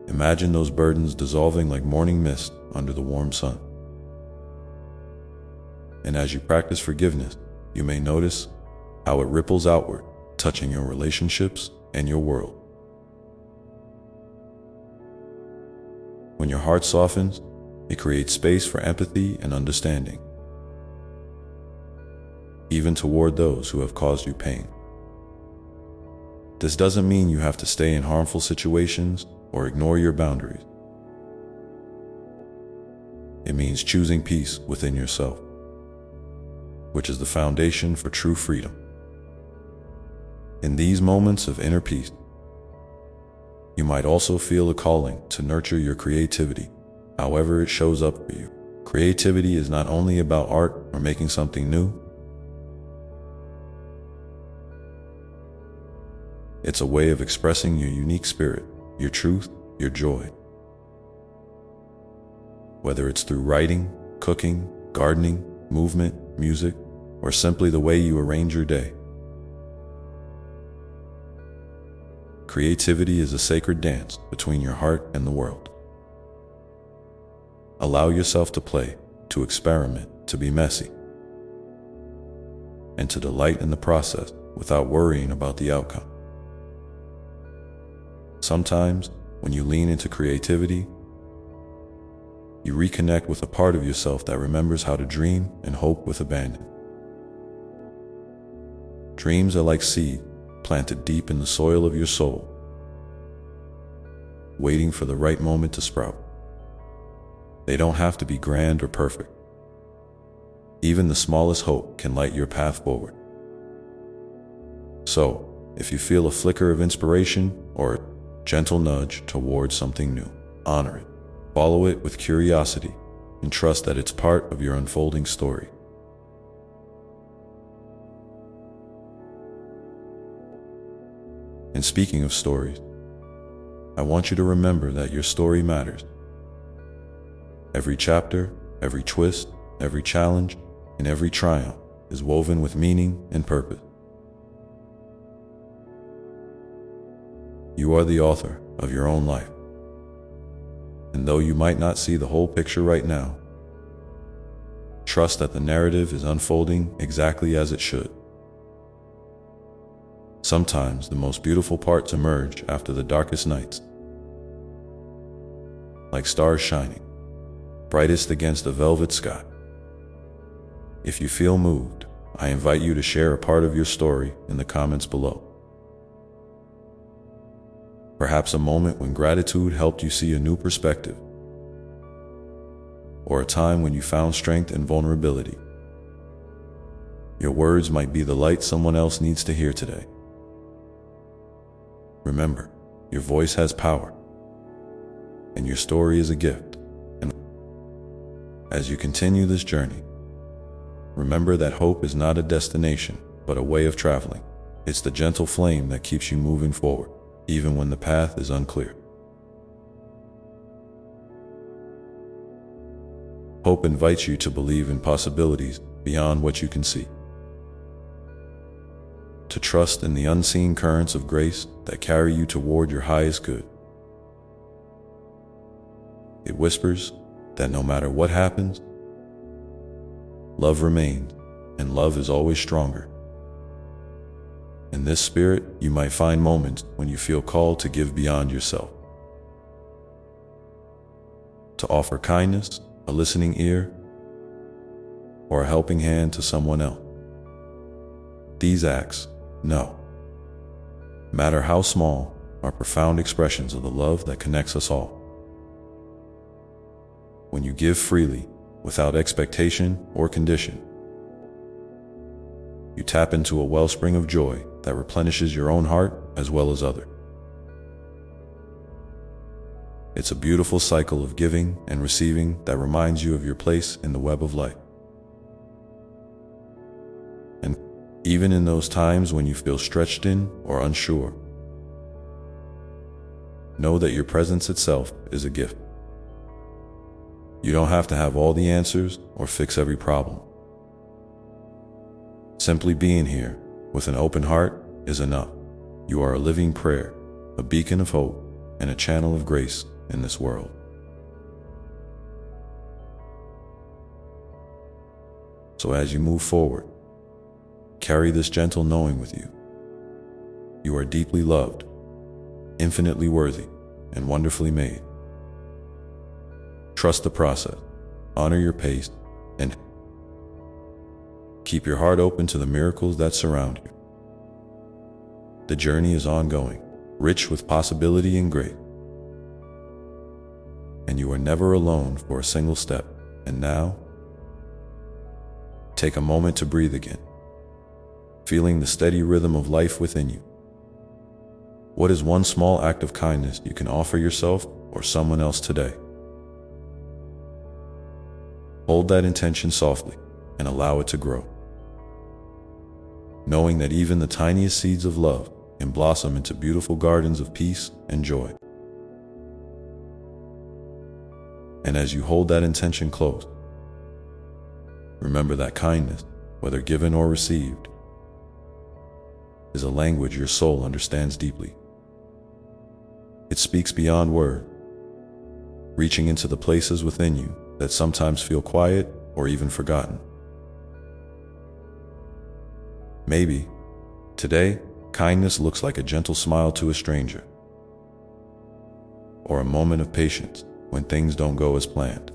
Imagine those burdens dissolving like morning mist under the warm sun. And as you practice forgiveness, you may notice how it ripples outward, touching your relationships and your world. When your heart softens, it creates space for empathy and understanding. even toward those who have caused you pain. This doesn't mean you have to stay in harmful situations or ignore your boundaries. It means choosing peace within yourself, which is the foundation for true freedom. In these moments of inner peace, you might also feel a calling to nurture your creativity, however it shows up for you. Creativity is not only about art or making something new. It's a way of expressing your unique spirit, your truth, your joy. Whether it's through writing, cooking, gardening, movement, music, or simply the way you arrange your day. Creativity is a sacred dance between your heart and the world. Allow yourself to play, to experiment, to be messy, and to delight in the process without worrying about the outcome. Sometimes, when you lean into creativity, you reconnect with a part of yourself that remembers how to dream and hope with abandon. Dreams are like seed planted deep in the soil of your soul, waiting for the right moment to sprout. They don't have to be grand or perfect. Even the smallest hope can light your path forward. So, if you feel a flicker of inspiration or a gentle nudge towards something new, honor it. Follow it with curiosity and trust that it's part of your unfolding story. And speaking of stories, I want you to remember that your story matters. Every chapter, every twist, every challenge, and every triumph is woven with meaning and purpose. You are the author of your own life. And though you might not see the whole picture right now, trust that the narrative is unfolding exactly as it should. Sometimes the most beautiful parts emerge after the darkest nights, like stars shining, brightest against a velvet sky. If you feel moved, I invite you to share a part of your story in the comments below. Perhaps a moment when gratitude helped you see a new perspective, or a time when you found strength in vulnerability. Your words might be the light someone else needs to hear today. Remember, your voice has power, and your story is a gift. And as you continue this journey, remember that hope is not a destination, but a way of traveling. It's the gentle flame that keeps you moving forward, even when the path is unclear. Hope invites you to believe in possibilities beyond what you can see, to trust in the unseen currents of grace that carry you toward your highest good. It whispers that no matter what happens, love remains, and love is always stronger. In this spirit, you might find moments when you feel called to give beyond yourself, to offer kindness, a listening ear, or a helping hand to someone else. These acts, no matter how small, are profound expressions of the love that connects us all. When you give freely, without expectation or condition, you tap into a wellspring of joy that replenishes your own heart as well as others. It's a beautiful cycle of giving and receiving that reminds you of your place in the web of life. And even in those times when you feel stretched in or unsure, know that your presence itself is a gift. You don't have to have all the answers or fix every problem. Simply being here with an open heart is enough. You are a living prayer, a beacon of hope, and a channel of grace in this world. So as you move forward, carry this gentle knowing with you. You are deeply loved, infinitely worthy, and wonderfully made. Trust the process, honor your pace, and Keep your heart open to the miracles that surround you. The journey is ongoing, rich with possibility and grace. And you are never alone for a single step. And now, take a moment to breathe again, feeling the steady rhythm of life within you. What is one small act of kindness you can offer yourself or someone else today? Hold that intention softly and allow it to grow, knowing that even the tiniest seeds of love can blossom into beautiful gardens of peace and joy. And as you hold that intention close, remember that kindness, whether given or received, is a language your soul understands deeply. It speaks beyond word, reaching into the places within you that sometimes feel quiet or even forgotten. Maybe today, kindness looks like a gentle smile to a stranger, or a moment of patience when things don't go as planned.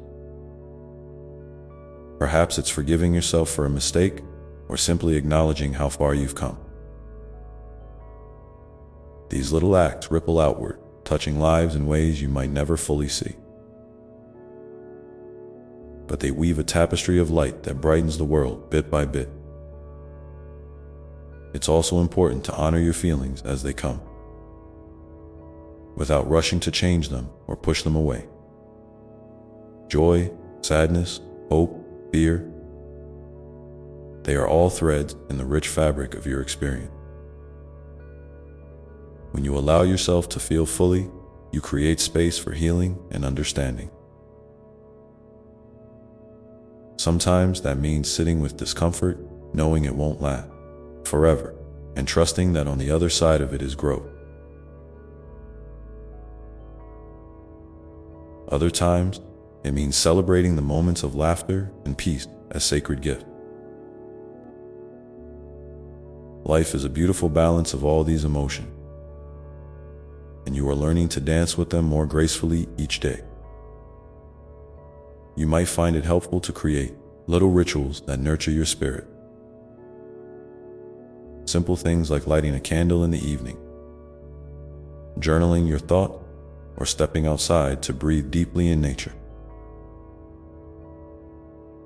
Perhaps it's forgiving yourself for a mistake or simply acknowledging how far you've come. These little acts ripple outward, touching lives in ways you might never fully see. But they weave a tapestry of light that brightens the world bit by bit. It's also important to honor your feelings as they come, without rushing to change them or push them away. Joy, sadness, hope, fear, they are all threads in the rich fabric of your experience. When you allow yourself to feel fully, you create space for healing and understanding. Sometimes that means sitting with discomfort, knowing it won't last forever, and trusting that on the other side of it is growth. Other times, it means celebrating the moments of laughter and peace as sacred gifts. Life is a beautiful balance of all these emotions, and you are learning to dance with them more gracefully each day. You might find it helpful to create little rituals that nurture your spirit. Simple things like lighting a candle in the evening, journaling your thoughts, or stepping outside to breathe deeply in nature.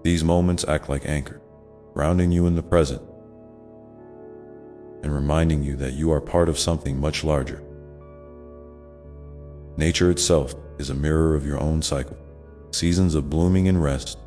These moments act like anchor, grounding you in the present and reminding you that you are part of something much larger. Nature itself is a mirror of your own cycle. Seasons of blooming and rest,